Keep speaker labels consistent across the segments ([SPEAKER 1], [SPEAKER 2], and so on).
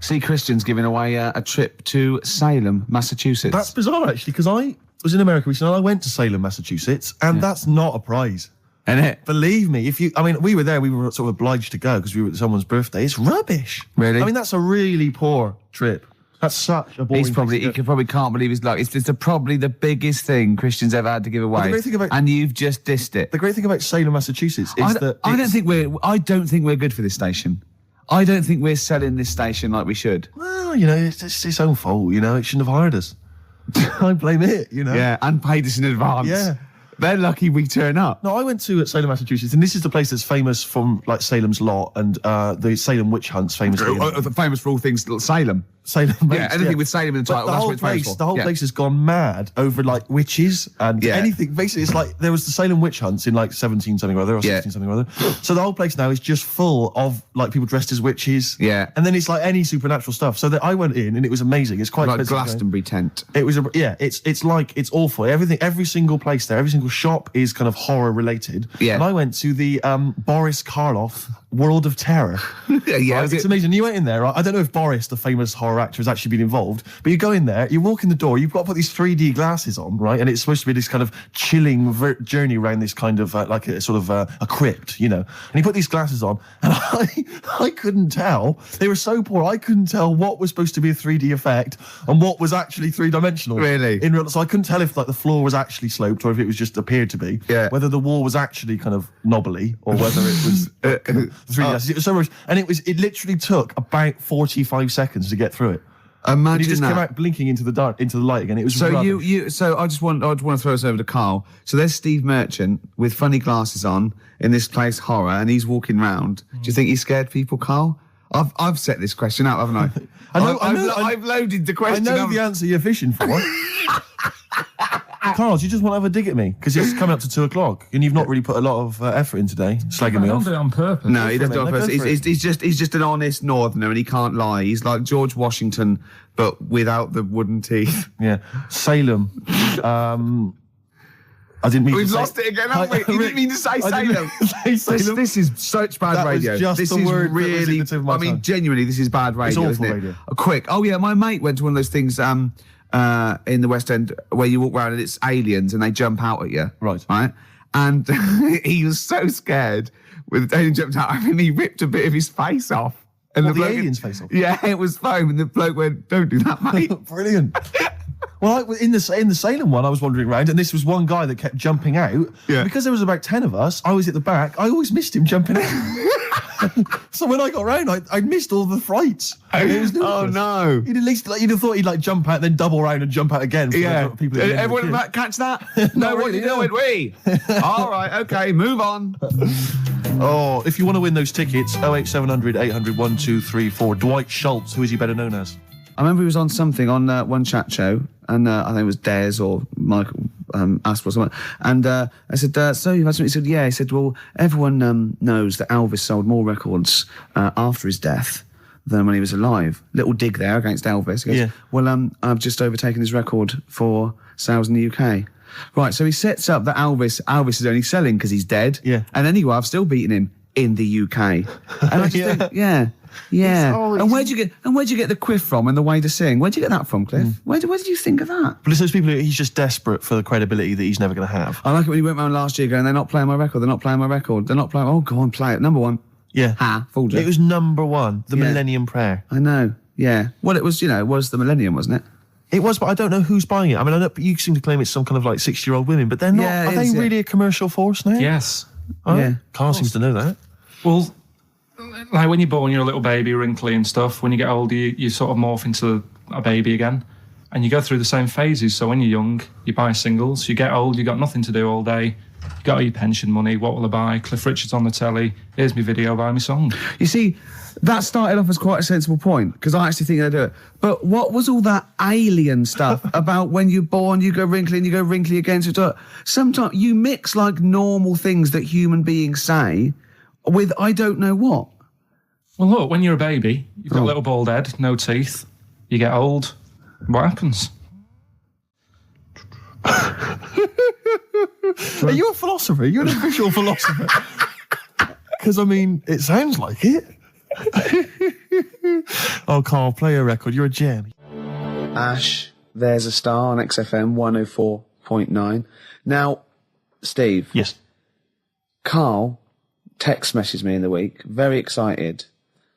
[SPEAKER 1] see Christian's giving away a trip to Salem, Massachusetts.
[SPEAKER 2] That's bizarre, actually, because I was in America recently and I went to Salem, Massachusetts, and that's not a prize.
[SPEAKER 1] Isn't it?
[SPEAKER 2] Believe me, we were there, we were sort of obliged to go because we were at someone's birthday. It's rubbish.
[SPEAKER 1] Really?
[SPEAKER 2] I mean, that's a really poor trip. That's such a boring
[SPEAKER 1] He probably can't believe his luck. It's probably the biggest thing Christian's ever had to give away.
[SPEAKER 2] The great thing about,
[SPEAKER 1] and you've just dissed it.
[SPEAKER 2] The great thing about Salem, Massachusetts is that
[SPEAKER 1] I don't think we're good for this station. I don't think we're selling this station like we should.
[SPEAKER 2] Well, it's its own fault, it shouldn't have hired us. I blame it,
[SPEAKER 1] Yeah, and paid us in advance.
[SPEAKER 2] Yeah.
[SPEAKER 1] They're lucky we turn up.
[SPEAKER 2] No, I went to Salem, Massachusetts, and this is the place that's famous from like Salem's Lot and the Salem witch hunts, famously.
[SPEAKER 1] Famous for all things Salem.
[SPEAKER 2] Salem.
[SPEAKER 1] Anything with Salem in the title.
[SPEAKER 2] The whole place has gone mad over like witches and anything. Basically, it's like there was the Salem witch hunts in like 17 something or other or 16 something or other. So the whole place now is just full of like people dressed as witches.
[SPEAKER 1] Yeah.
[SPEAKER 2] And then it's like any supernatural stuff. So that I went in and it was amazing. It's quite
[SPEAKER 1] like Glastonbury tent.
[SPEAKER 2] It was it's awful. Every single place there, every single shop is kind of horror related.
[SPEAKER 1] Yeah.
[SPEAKER 2] And I went to the Boris Karloff World of Terror.
[SPEAKER 1] Yeah,
[SPEAKER 2] right? It's amazing. You went in there, right? I don't know if Boris, the famous horror actor, has actually been involved, but you go in there, you walk in the door, you've got to put these 3D glasses on, right? And it's supposed to be this kind of chilling journey around this kind of like a sort of a crypt, And you put these glasses on, and I couldn't tell. They were so poor. I couldn't tell what was supposed to be a 3D effect and what was actually three-dimensional.
[SPEAKER 1] Really?
[SPEAKER 2] So I couldn't tell if like the floor was actually sloped or if it was just appeared to be.
[SPEAKER 1] Yeah.
[SPEAKER 2] Whether the wall was actually kind of knobbly or whether it was 3D glasses. It was so much, and it literally took about 45 seconds to get through it.
[SPEAKER 1] Imagine
[SPEAKER 2] and he just
[SPEAKER 1] that.
[SPEAKER 2] came out blinking into the light again. It was
[SPEAKER 1] so
[SPEAKER 2] rubbish.
[SPEAKER 1] So I just want to throw us over to Karl. So there's Steve Merchant with funny glasses on in this place horror, and he's walking round. Do you think he scared people, Karl? I've set this question out, haven't I? I've loaded the question.
[SPEAKER 2] I know the answer you're fishing for. Karl, do you just want to have a dig at me? Because it's coming up to 2:00 and you've not really put a lot of effort in today, slagging me off.
[SPEAKER 3] I don't do it on purpose.
[SPEAKER 1] No, he doesn't do it on purpose. He's just an honest northerner and he can't lie. He's like George Washington, but without the wooden teeth.
[SPEAKER 2] Yeah. Salem. I didn't mean
[SPEAKER 1] We've
[SPEAKER 2] to say...
[SPEAKER 1] lost it again, haven't we? You didn't mean to say Salem. This is such bad radio.
[SPEAKER 2] Was just
[SPEAKER 1] this
[SPEAKER 2] the
[SPEAKER 1] is
[SPEAKER 2] word
[SPEAKER 1] really...
[SPEAKER 2] that was at the tip of my tongue.
[SPEAKER 1] Genuinely, this is bad radio,
[SPEAKER 2] It's
[SPEAKER 1] isn't
[SPEAKER 2] awful
[SPEAKER 1] it?
[SPEAKER 2] radio.
[SPEAKER 1] Quick. Oh, yeah, my mate went to one of those things in the West End where you walk around and it's aliens and they jump out at you.
[SPEAKER 2] Right.
[SPEAKER 1] And he was so scared when the alien jumped out. I mean, he ripped a bit of his face off. And
[SPEAKER 2] the alien's face off?
[SPEAKER 1] Yeah, it was foam. And the bloke went, "Don't do that, mate."
[SPEAKER 2] Brilliant. Well, in the Salem one, I was wandering around, and this was one guy that kept jumping out. Yeah. Because there was about 10 of us, I was at the back. I always missed him jumping out. So when I got round, I missed all the frights.
[SPEAKER 1] Oh no!
[SPEAKER 2] You'd have thought he'd like jump out, then double round and jump out again.
[SPEAKER 1] Yeah.
[SPEAKER 2] People
[SPEAKER 1] everyone catch that? No, what are you doing? We. All right. Okay. Move on.
[SPEAKER 2] Oh, if you want to win those tickets, 08700 800 1234. Dwight Schultz, who is he better known as?
[SPEAKER 1] I remember he was on something on one chat show, and I think it was Des or Michael Asper or something. And I said, "So you've had something?" He said, "Yeah." He said, "Well, everyone knows that Elvis sold more records after his death than when he was alive." Little dig there against Elvis. He goes,
[SPEAKER 2] yeah.
[SPEAKER 1] Well, I've just overtaken his record for sales in the UK. Right, so he sets up that Elvis is only selling because he's dead.
[SPEAKER 2] Yeah.
[SPEAKER 1] And anyway, I've still beaten him in the UK. And I just think, yeah. And where'd you get the quiff from and the way to sing? Where'd you get that from, Cliff? Where did you think of that?
[SPEAKER 2] But it's those people he's just desperate for the credibility that he's never going to have.
[SPEAKER 1] I like it when he went round last year going, "They're not playing my record. They're not playing my record. They're not playing." Oh, go on, play it. Number one.
[SPEAKER 2] Yeah.
[SPEAKER 1] Fooled you.
[SPEAKER 2] It was number one, the Millennium Prayer.
[SPEAKER 1] I know. Yeah. Well, it was the Millennium, wasn't it?
[SPEAKER 2] It was, but I don't know who's buying it. I mean, I know you seem to claim it's some kind of like 60-year-old women, but they're not.
[SPEAKER 1] Yeah,
[SPEAKER 2] are they really a commercial force now?
[SPEAKER 3] Yes.
[SPEAKER 2] Oh,
[SPEAKER 1] Yeah.
[SPEAKER 2] Karl seems to know that.
[SPEAKER 3] Well, like when you're born, you're a little baby, wrinkly and stuff. When you get older, you sort of morph into a baby again. And you go through the same phases. So when you're young, you buy singles. You get old, you got nothing to do all day. You got all your pension money. What will I buy? Cliff Richard's on the telly. Here's my video, buy me song.
[SPEAKER 1] You see, that started off as quite a sensible point, because I actually think they do it. But what was all that alien stuff about when you're born, you go wrinkly and you go wrinkly again? Sometimes you mix like normal things that human beings say with I don't know what.
[SPEAKER 3] Well, look, when you're a baby, you've got a little bald head, no teeth. You get old. What happens?
[SPEAKER 2] Are you a philosopher? You're an official philosopher. Because, I mean, it sounds like it. Oh, Carl, play a record. You're a gem.
[SPEAKER 1] Ash, there's a star on XFM 104.9. Now, Steve.
[SPEAKER 2] Yes.
[SPEAKER 1] Carl text messaged me in the week, very excited,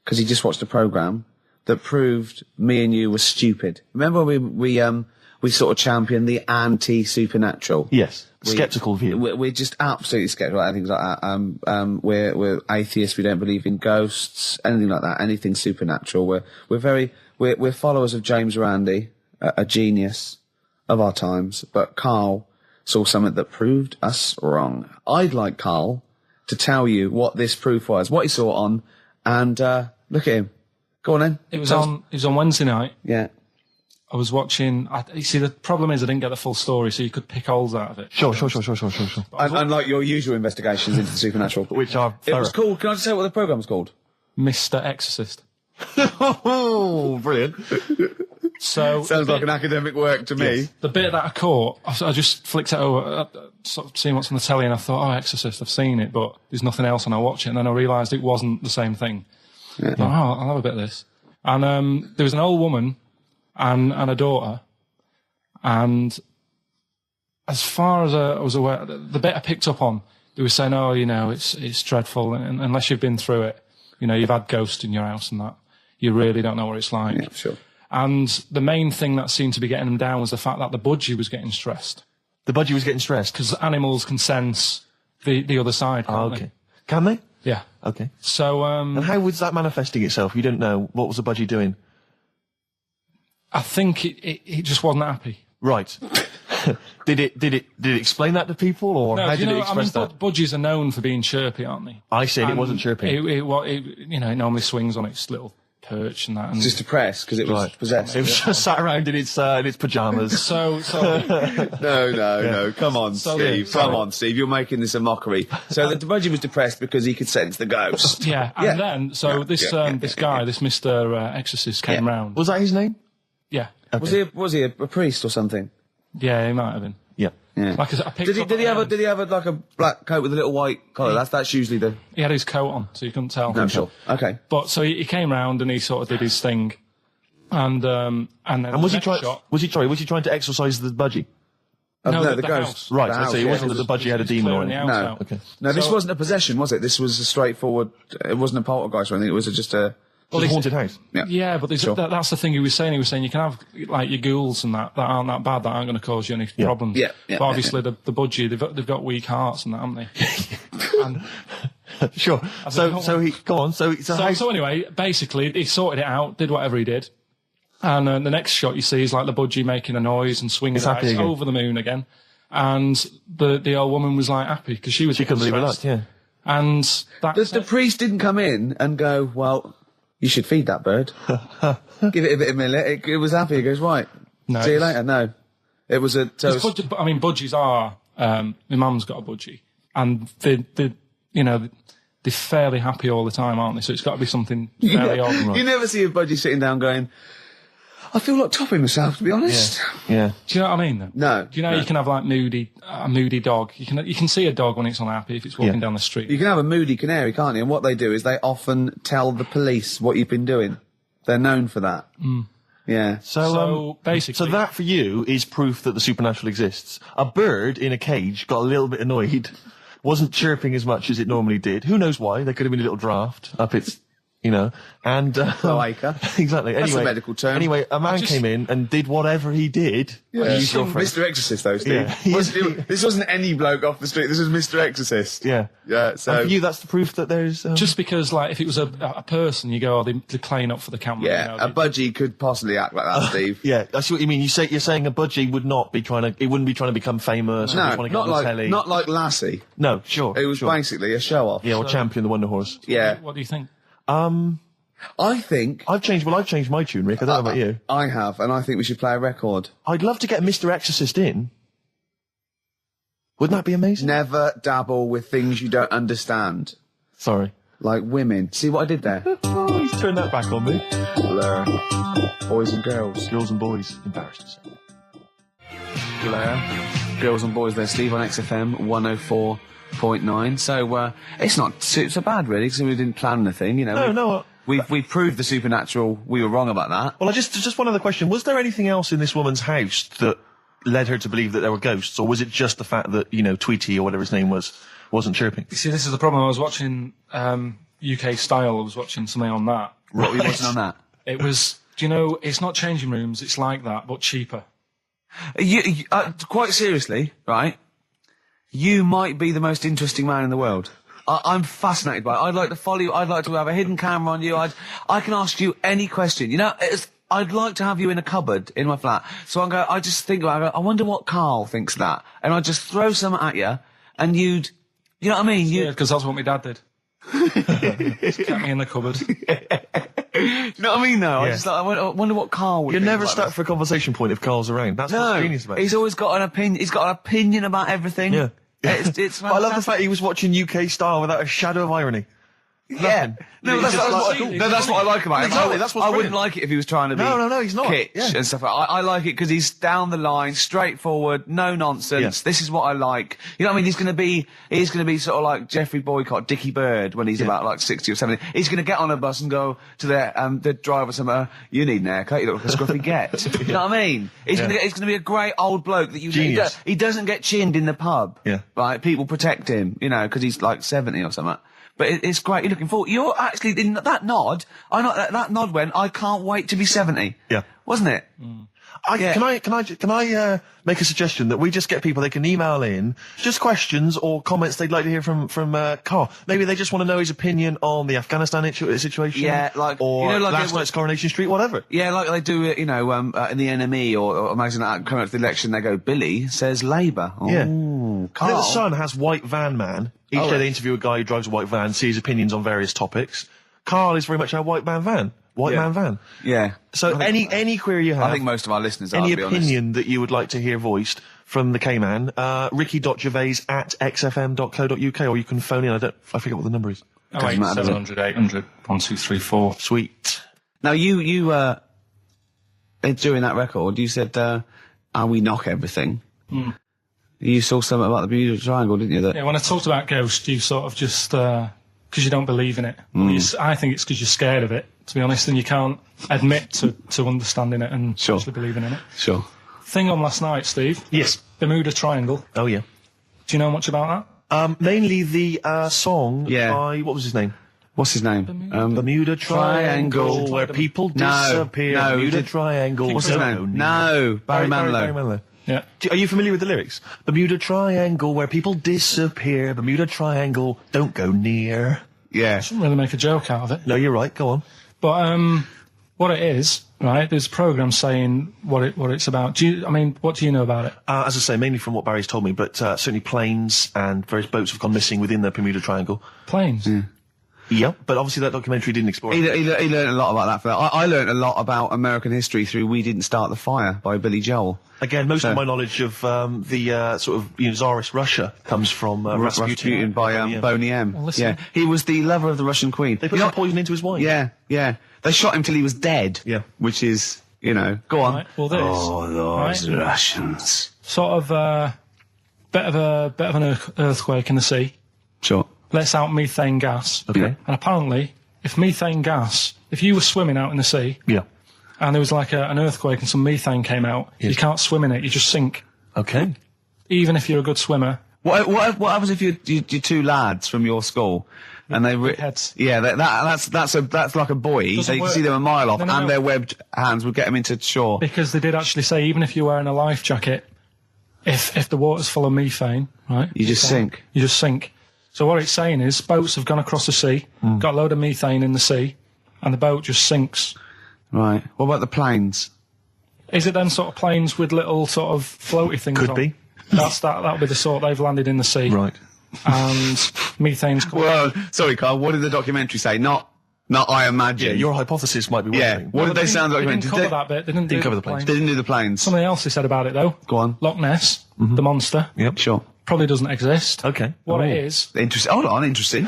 [SPEAKER 1] because he just watched a programme that proved me and you were stupid. Remember we sort of championed the anti-supernatural?
[SPEAKER 2] Yes. Skeptical view.
[SPEAKER 1] We're just absolutely skeptical about things like that. We're atheists. We don't believe in ghosts, anything like that, anything supernatural. We're followers of James Randi, a genius of our times. But Carl saw something that proved us wrong. I'd like Carl to tell you what this proof was, what he saw on, and look at him. Go on then.
[SPEAKER 3] It was on Wednesday night.
[SPEAKER 1] Yeah.
[SPEAKER 3] I was watching. You see, the problem is I didn't get the full story, so you could pick holes out of it.
[SPEAKER 2] Sure.
[SPEAKER 1] Unlike your usual investigations into the supernatural.
[SPEAKER 2] Which are
[SPEAKER 1] It was called, can I just say what the programme was called?
[SPEAKER 3] Mr. Exorcist.
[SPEAKER 2] Oh, brilliant.
[SPEAKER 3] So
[SPEAKER 1] Sounds like an academic work to me.
[SPEAKER 3] the bit that I caught, I just flicked it over, sort of seeing what's on the telly, and I thought, oh, Exorcist, I've seen it, but there's nothing else, and I watch it, and then I realised it wasn't the same thing.
[SPEAKER 1] Yeah.
[SPEAKER 3] I thought, oh, I'll have a bit of this. And there was an old woman and a daughter, and as far as I was aware, the bit I picked up on, they were saying, oh, it's dreadful, and unless you've been through it, you've had ghosts in your house and that, you really don't know what it's like.
[SPEAKER 1] Yeah, sure.
[SPEAKER 3] And the main thing that seemed to be getting them down was the fact that the budgie was getting stressed.
[SPEAKER 2] The budgie was getting stressed?
[SPEAKER 3] Because animals can sense the other side, can't
[SPEAKER 2] okay.
[SPEAKER 3] they?
[SPEAKER 2] Can they?
[SPEAKER 3] Yeah.
[SPEAKER 2] Okay.
[SPEAKER 3] So,
[SPEAKER 2] and how was that manifesting itself? You didn't know. What was the budgie doing?
[SPEAKER 3] I think it just wasn't happy.
[SPEAKER 2] Right. Did it explain that to people, or how did it express that?
[SPEAKER 3] Budgies are known for being chirpy, aren't they?
[SPEAKER 2] I said it wasn't chirping.
[SPEAKER 3] It normally swings on its little perch and that. And
[SPEAKER 1] Just depressed because it was possessed.
[SPEAKER 2] It was just sat around in its pajamas.
[SPEAKER 3] So
[SPEAKER 1] No. Come on, Steve. Come on, Steve. You're making this a mockery. So the budgie was depressed because he could sense the ghost.
[SPEAKER 3] Yeah. And then this guy, this Mr. Exorcist, came round.
[SPEAKER 2] Was that his name?
[SPEAKER 3] Yeah.
[SPEAKER 2] Okay.
[SPEAKER 1] Was he a priest or something?
[SPEAKER 3] Yeah, he might have been.
[SPEAKER 2] Yeah.
[SPEAKER 1] Yeah.
[SPEAKER 3] Like I picked up
[SPEAKER 1] Did he have like a black coat with a little white collar? That's usually the.
[SPEAKER 3] He had his coat on, so you couldn't tell.
[SPEAKER 1] No, sure. Okay.
[SPEAKER 3] But so he came round and he sort of did his thing, and then
[SPEAKER 2] was he trying? Was he trying to exorcise the budgie?
[SPEAKER 1] No, the ghost.
[SPEAKER 3] house.
[SPEAKER 2] Right.
[SPEAKER 1] The
[SPEAKER 2] I
[SPEAKER 1] house,
[SPEAKER 2] see. It wasn't that the budgie had a demon or anything.
[SPEAKER 1] No.
[SPEAKER 2] Okay.
[SPEAKER 1] No, this
[SPEAKER 3] So-
[SPEAKER 1] wasn't a possession, was it? This was a straightforward. It wasn't a poltergeist or anything. It was just a.
[SPEAKER 2] Well, it's a haunted house.
[SPEAKER 3] Yeah, but
[SPEAKER 1] Sure.
[SPEAKER 3] that's the thing he was saying. He was saying you can have like your ghouls and that aren't that bad, that aren't going to cause you any problems.
[SPEAKER 1] Yeah,
[SPEAKER 3] but obviously the budgie, they've got weak hearts and that, haven't they? And
[SPEAKER 2] Sure. So he go on. So
[SPEAKER 3] anyway, basically he sorted it out, did whatever he did, and the next shot you see is like the budgie making a noise and swinging
[SPEAKER 2] It's
[SPEAKER 3] her
[SPEAKER 2] happy
[SPEAKER 3] eyes
[SPEAKER 2] again.
[SPEAKER 3] over the moon again, and the old woman was like happy because she
[SPEAKER 2] couldn't believe her luck. Yeah.
[SPEAKER 3] And
[SPEAKER 1] The priest didn't come in and go, well, you should feed that bird. Give it a bit of millet. It was happy. He goes, right.
[SPEAKER 3] No,
[SPEAKER 1] See you later. No. It was a toast.
[SPEAKER 3] Budgies are. My mum's got a budgie, and they're fairly happy all the time, aren't they? So it's got to be something fairly odd.
[SPEAKER 1] You never see a budgie sitting down going, I feel like topping myself, to be honest.
[SPEAKER 2] Yeah.
[SPEAKER 3] Do you know what I mean? Though?
[SPEAKER 1] No.
[SPEAKER 3] Do you know you can have like a moody dog? You can see a dog when it's unhappy if it's walking down the street.
[SPEAKER 1] You can have a moody canary, can't you? And what they do is they often tell the police what you've been doing. They're known for that. Yeah.
[SPEAKER 2] So
[SPEAKER 3] basically,
[SPEAKER 2] so that for you is proof that the supernatural exists. A bird in a cage got a little bit annoyed, wasn't chirping as much as it normally did. Who knows why? There could have been a little draft up its, and
[SPEAKER 1] Cloaca.
[SPEAKER 2] Exactly.
[SPEAKER 1] That's
[SPEAKER 2] Anyway,
[SPEAKER 1] a medical term.
[SPEAKER 2] Anyway, a man came in and did whatever he did.
[SPEAKER 1] Yeah.
[SPEAKER 2] Use your phrase.
[SPEAKER 1] Mr. Exorcist, though, Steve.
[SPEAKER 2] Yeah.
[SPEAKER 1] This wasn't any bloke off the street. This was Mr. Exorcist.
[SPEAKER 2] Yeah.
[SPEAKER 1] Yeah. So
[SPEAKER 2] And for you, that's the proof that there's.
[SPEAKER 3] just because, like, if it was a person, you go, they're playing up for the camera.
[SPEAKER 1] yeah, a budgie could possibly act like that, Steve.
[SPEAKER 2] Yeah, I see what you mean. You're saying a budgie wouldn't be trying to become famous.
[SPEAKER 1] No,
[SPEAKER 2] or want to get on the telly.
[SPEAKER 1] not like Lassie.
[SPEAKER 2] No, sure.
[SPEAKER 1] It was
[SPEAKER 2] sure.
[SPEAKER 1] basically a show off.
[SPEAKER 2] Yeah, or Champion the Wonder Horse.
[SPEAKER 1] Yeah.
[SPEAKER 3] What do you think?
[SPEAKER 1] I think
[SPEAKER 2] I've changed my tune, Rick. I don't know about you.
[SPEAKER 1] I have, and I think we should play a record.
[SPEAKER 2] I'd love to get Mr. Exorcist in. Wouldn't that be amazing?
[SPEAKER 1] Never dabble with things you don't understand,
[SPEAKER 2] Sorry.
[SPEAKER 1] like women. See what I did there?
[SPEAKER 2] Oh, he's turned that back on me.
[SPEAKER 1] Blur. Boys and girls.
[SPEAKER 2] Girls and boys. Embarrassed to say.
[SPEAKER 1] Blur. Girls and boys there. Steve on XFM 104.9. So it's not so bad really, because we didn't plan anything.
[SPEAKER 2] No,
[SPEAKER 1] We've proved the supernatural. We were wrong about that.
[SPEAKER 2] Well, just one other question. Was there anything else in this woman's house that led her to believe that there were ghosts, or was it just the fact that, Tweety or whatever his name wasn't chirping?
[SPEAKER 3] You see, this is the problem. I was watching UK Style. I was watching something on that.
[SPEAKER 1] What were you watching on that?
[SPEAKER 3] It was, it's not changing rooms. It's like that, but cheaper.
[SPEAKER 1] Quite seriously, right? You might be the most interesting man in the world. I'm fascinated by it. I'd like to follow you. I'd like to have a hidden camera on you. I can ask you any question. I'd like to have you in a cupboard in my flat. So I just think about it. I wonder what Karl thinks of that. And I'd just throw something at you, and you know what I mean?
[SPEAKER 3] Yeah, because that's what my dad did. Just kept me in the cupboard.
[SPEAKER 1] You know what I mean, though?
[SPEAKER 2] Yeah.
[SPEAKER 1] I wonder what Karl would
[SPEAKER 2] You're
[SPEAKER 1] think
[SPEAKER 2] never
[SPEAKER 1] about
[SPEAKER 2] stuck
[SPEAKER 1] this.
[SPEAKER 2] for a conversation point if Carl's around. That's what's genius about it.
[SPEAKER 1] He's always got an opinion. He's got an opinion about everything.
[SPEAKER 2] Yeah.
[SPEAKER 1] It's
[SPEAKER 2] But I love the fact he was watching UK Style without a shadow of irony.
[SPEAKER 1] Yeah. No, that's what I like about it.
[SPEAKER 2] Exactly, that's what's
[SPEAKER 1] I wouldn't
[SPEAKER 2] brilliant.
[SPEAKER 1] like it if he was trying to be
[SPEAKER 2] No, he's not.
[SPEAKER 1] kitsch
[SPEAKER 2] Yeah.
[SPEAKER 1] and stuff. I like it because he's down the line, straightforward, no nonsense.
[SPEAKER 2] Yeah.
[SPEAKER 1] This is what I like. You know what I mean? He's going to be sort of like Jeffrey Boycott, Dickie Bird when he's about like 60 or 70. He's going to get on a bus and go to the driver somewhere. You need an haircut. You look like a scruffy get. You know what I mean? He's going to be a great old bloke that
[SPEAKER 2] Genius.
[SPEAKER 1] he doesn't get chinned in the pub.
[SPEAKER 2] Yeah.
[SPEAKER 1] Right? People protect him, because he's like 70 or something. But it's great. You're looking forward. You're actually in that nod. That nod went. I can't wait to be 70.
[SPEAKER 2] Yeah.
[SPEAKER 1] Wasn't it? Yeah.
[SPEAKER 2] Can I make a suggestion that we just get people, they can email in just questions or comments they'd like to hear from Karl. Maybe they just want to know his opinion on the Afghanistan situation.
[SPEAKER 1] Yeah,
[SPEAKER 2] or
[SPEAKER 1] like
[SPEAKER 2] last night's Coronation Street, whatever.
[SPEAKER 1] Yeah, like they do it, in the NME or imagine that coming up to the election, they go, Billy says Labour. Oh,
[SPEAKER 2] Yeah.
[SPEAKER 1] Karl.
[SPEAKER 2] I think the Sun has White Van Man. Each day they interview a guy who drives a white van, see his opinions on various topics. Karl is very much our white man van. White man van.
[SPEAKER 1] Yeah.
[SPEAKER 2] So any query you have,
[SPEAKER 1] I think most of our listeners are,
[SPEAKER 2] any
[SPEAKER 1] to be honest.
[SPEAKER 2] opinion that you would like to hear voiced from the K-Man, ricky.gervais@xfm.co.uk, or you can phone in. I forget what the number is.
[SPEAKER 3] Oh, 700 800 1234.
[SPEAKER 2] Sweet.
[SPEAKER 1] Now you during that record, you said, we knock everything. You saw something about the Bermuda Triangle, didn't you?
[SPEAKER 3] Yeah, when I talked about ghosts, you sort of just, because you don't believe in it. I think it's because you're scared of it, to be honest, and you can't admit to understanding it and actually believing in it.
[SPEAKER 1] Sure.
[SPEAKER 3] Thing on last night, Steve.
[SPEAKER 2] Yes.
[SPEAKER 3] Bermuda Triangle.
[SPEAKER 2] Oh, yeah.
[SPEAKER 3] Do you know much about that?
[SPEAKER 2] Mainly the song by, what was his name?
[SPEAKER 1] What's his name?
[SPEAKER 2] Bermuda Triangle, where people disappear.
[SPEAKER 1] No,
[SPEAKER 2] Bermuda Triangle.
[SPEAKER 1] What's his name? No, Barry Manilow.
[SPEAKER 3] Yeah.
[SPEAKER 2] Are you familiar with the lyrics? Bermuda Triangle, where people disappear. Bermuda Triangle, don't go near.
[SPEAKER 1] Yeah.
[SPEAKER 3] Shouldn't really make a joke out of it.
[SPEAKER 2] No, you're right. Go on.
[SPEAKER 3] But what it is, right? There's a program saying what it's about. What do you know about it?
[SPEAKER 2] As I say, mainly from what Barry's told me, but certainly planes and various boats have gone missing within the Bermuda Triangle.
[SPEAKER 3] Planes.
[SPEAKER 2] Yep, but obviously that documentary didn't explore it.
[SPEAKER 1] He learned a lot about that. For that. I learned a lot about American history through "We Didn't Start the Fire" by Billy Joel.
[SPEAKER 2] Again, most of my knowledge of the sort of Tsarist Russia comes from
[SPEAKER 1] Rasputin by Boney M.
[SPEAKER 3] Well, listen.
[SPEAKER 1] Yeah, he was the lover of the Russian queen.
[SPEAKER 2] They put some poison into his wine.
[SPEAKER 1] Yeah. They shot him till he was dead.
[SPEAKER 2] Yeah.
[SPEAKER 1] Which is, go on.
[SPEAKER 3] Right, well, this.
[SPEAKER 1] Those Russians.
[SPEAKER 3] Sort of bit of an earthquake in the sea.
[SPEAKER 1] Sure.
[SPEAKER 3] Lets out methane gas.
[SPEAKER 2] Okay.
[SPEAKER 3] And apparently, if you were swimming out in the sea,
[SPEAKER 2] Yeah.
[SPEAKER 3] and there was like an earthquake and some methane came out, you can't swim in it, you just sink.
[SPEAKER 2] Okay.
[SPEAKER 3] Even if you're a good swimmer.
[SPEAKER 1] What happens if you're two lads from your school and they
[SPEAKER 3] Big heads.
[SPEAKER 1] Yeah, that's like a buoy.
[SPEAKER 3] Doesn't
[SPEAKER 1] You can
[SPEAKER 3] work.
[SPEAKER 1] see them a mile off,
[SPEAKER 3] No.
[SPEAKER 1] and their webbed hands would get them into shore.
[SPEAKER 3] Because they did actually say, even if you're wearing a life jacket, if the water's full of methane, right?
[SPEAKER 1] You just sink.
[SPEAKER 3] You just sink. So what it's saying is, boats have gone across the sea, got a load of methane in the sea, and the boat just sinks.
[SPEAKER 1] Right. What about the planes?
[SPEAKER 3] Is it then sort of planes with little sort of floaty things
[SPEAKER 2] Could
[SPEAKER 3] on?
[SPEAKER 2] be.
[SPEAKER 3] That'll be the sort they've landed in the sea.
[SPEAKER 2] Right.
[SPEAKER 3] And methane's coming.
[SPEAKER 1] Well, sorry, Carl. What did the documentary say? Not I imagine.
[SPEAKER 2] Yeah, your hypothesis might be one
[SPEAKER 1] Yeah.
[SPEAKER 2] thing.
[SPEAKER 1] What did they sound like?
[SPEAKER 3] They didn't cover that bit. They didn't
[SPEAKER 2] cover
[SPEAKER 3] do
[SPEAKER 2] the planes.
[SPEAKER 1] They didn't do the planes.
[SPEAKER 3] Something else they said about it, though.
[SPEAKER 1] Go on.
[SPEAKER 3] Loch Ness, the monster,
[SPEAKER 2] Yep.
[SPEAKER 1] Sure.
[SPEAKER 3] probably doesn't exist.
[SPEAKER 2] Okay.
[SPEAKER 3] What it is,
[SPEAKER 1] Interesting. Hold on. Interesting.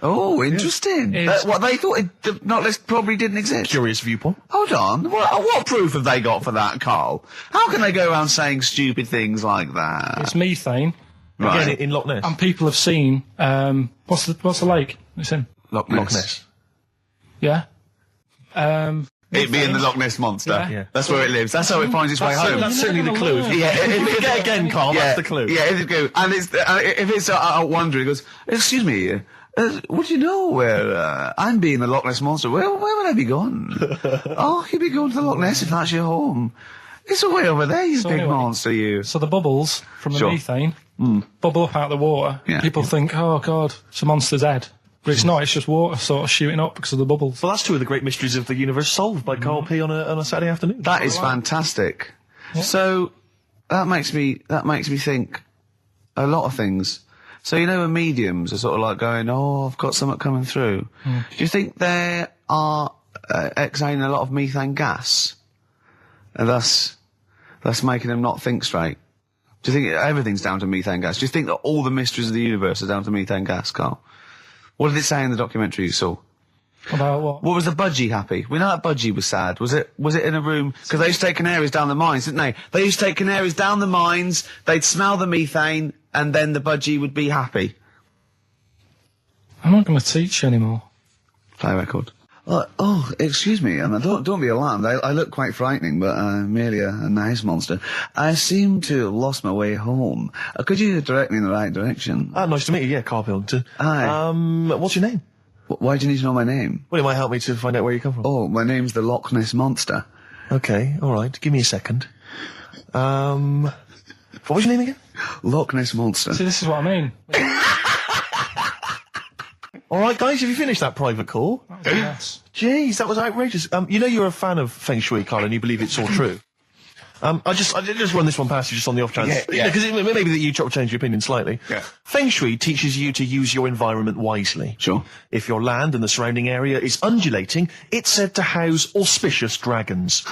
[SPEAKER 1] Oh, interesting.
[SPEAKER 3] It's-
[SPEAKER 1] What they thought not list probably didn't exist.
[SPEAKER 2] Curious viewpoint.
[SPEAKER 1] Hold on. What proof have they got for that, Carl? How can they go around saying stupid things like that?
[SPEAKER 3] it's methane,
[SPEAKER 1] Right.
[SPEAKER 2] Again, in Loch Ness.
[SPEAKER 3] and people have seen, what's the lake it's in?
[SPEAKER 1] Loch
[SPEAKER 2] Loch Ness.
[SPEAKER 3] Yeah.
[SPEAKER 1] It being the Loch Ness Monster.
[SPEAKER 3] Yeah.
[SPEAKER 1] That's where it lives. That's how it finds its way home.
[SPEAKER 2] That's certainly the clue.
[SPEAKER 1] Yeah,
[SPEAKER 2] Get again, Carl. That's the clue.
[SPEAKER 1] Yeah, if it go, and it's if it's out wandering, it goes, excuse me, would you know where I'm being the Loch Ness Monster? Where would I be going? Oh, you'd be going to the Loch Ness if that's your home. It's away over there, you big monster, you.
[SPEAKER 3] So the bubbles from the
[SPEAKER 1] Sure.
[SPEAKER 3] methane bubble up out of the water.
[SPEAKER 1] Yeah.
[SPEAKER 3] People think, oh, God, it's a monster's head. But it's not, it's just water sort of shooting up because of the bubbles.
[SPEAKER 2] Well, that's two of the great mysteries of the universe solved by Karl P on a Saturday afternoon.
[SPEAKER 1] That is fantastic. So that makes me think a lot of things. So you know when mediums are sort of like going, oh, I've got something coming through. Do you think they are exhaling a lot of methane gas, and thus making them not think straight? Do you think everything's down to methane gas? Do you think that all the mysteries of the universe are down to methane gas, Carl? What did it say in the documentary you saw?
[SPEAKER 3] About what?
[SPEAKER 1] What was the budgie happy? We know that budgie was sad. Was it in a room? Because they used to take canaries down the mines, didn't they? They used to take canaries down the mines, they'd smell the methane, and then the budgie would be happy.
[SPEAKER 3] I'm not going to teach you anymore.
[SPEAKER 1] Play a record. Excuse me, and don't be alarmed. I look quite frightening, but I'm merely a nice monster. I seem to have lost my way home. Could you direct me in the right direction?
[SPEAKER 2] Nice to meet you. Yeah, Karl Pilkington.
[SPEAKER 1] Hi.
[SPEAKER 2] What's your name?
[SPEAKER 1] Why do you need to know my name?
[SPEAKER 2] Well, it might help me to find out where you come from.
[SPEAKER 1] Oh, my name's the Loch Ness Monster.
[SPEAKER 2] Okay, all right. Give me a second. What was your name again?
[SPEAKER 1] Loch Ness Monster.
[SPEAKER 3] See, this is what I mean.
[SPEAKER 2] All right, guys, have you finished that private call?
[SPEAKER 3] Yes.
[SPEAKER 2] Jeez, that was outrageous. You know you're a fan of Feng Shui, Carl, and you believe it's all true. I just run this one past you just on the off chance.
[SPEAKER 1] Yeah.
[SPEAKER 2] Because maybe that you change your opinion slightly.
[SPEAKER 1] Yeah.
[SPEAKER 2] Feng Shui teaches you to use your environment wisely.
[SPEAKER 1] Sure.
[SPEAKER 2] If your land and the surrounding area is undulating, it's said to house auspicious dragons.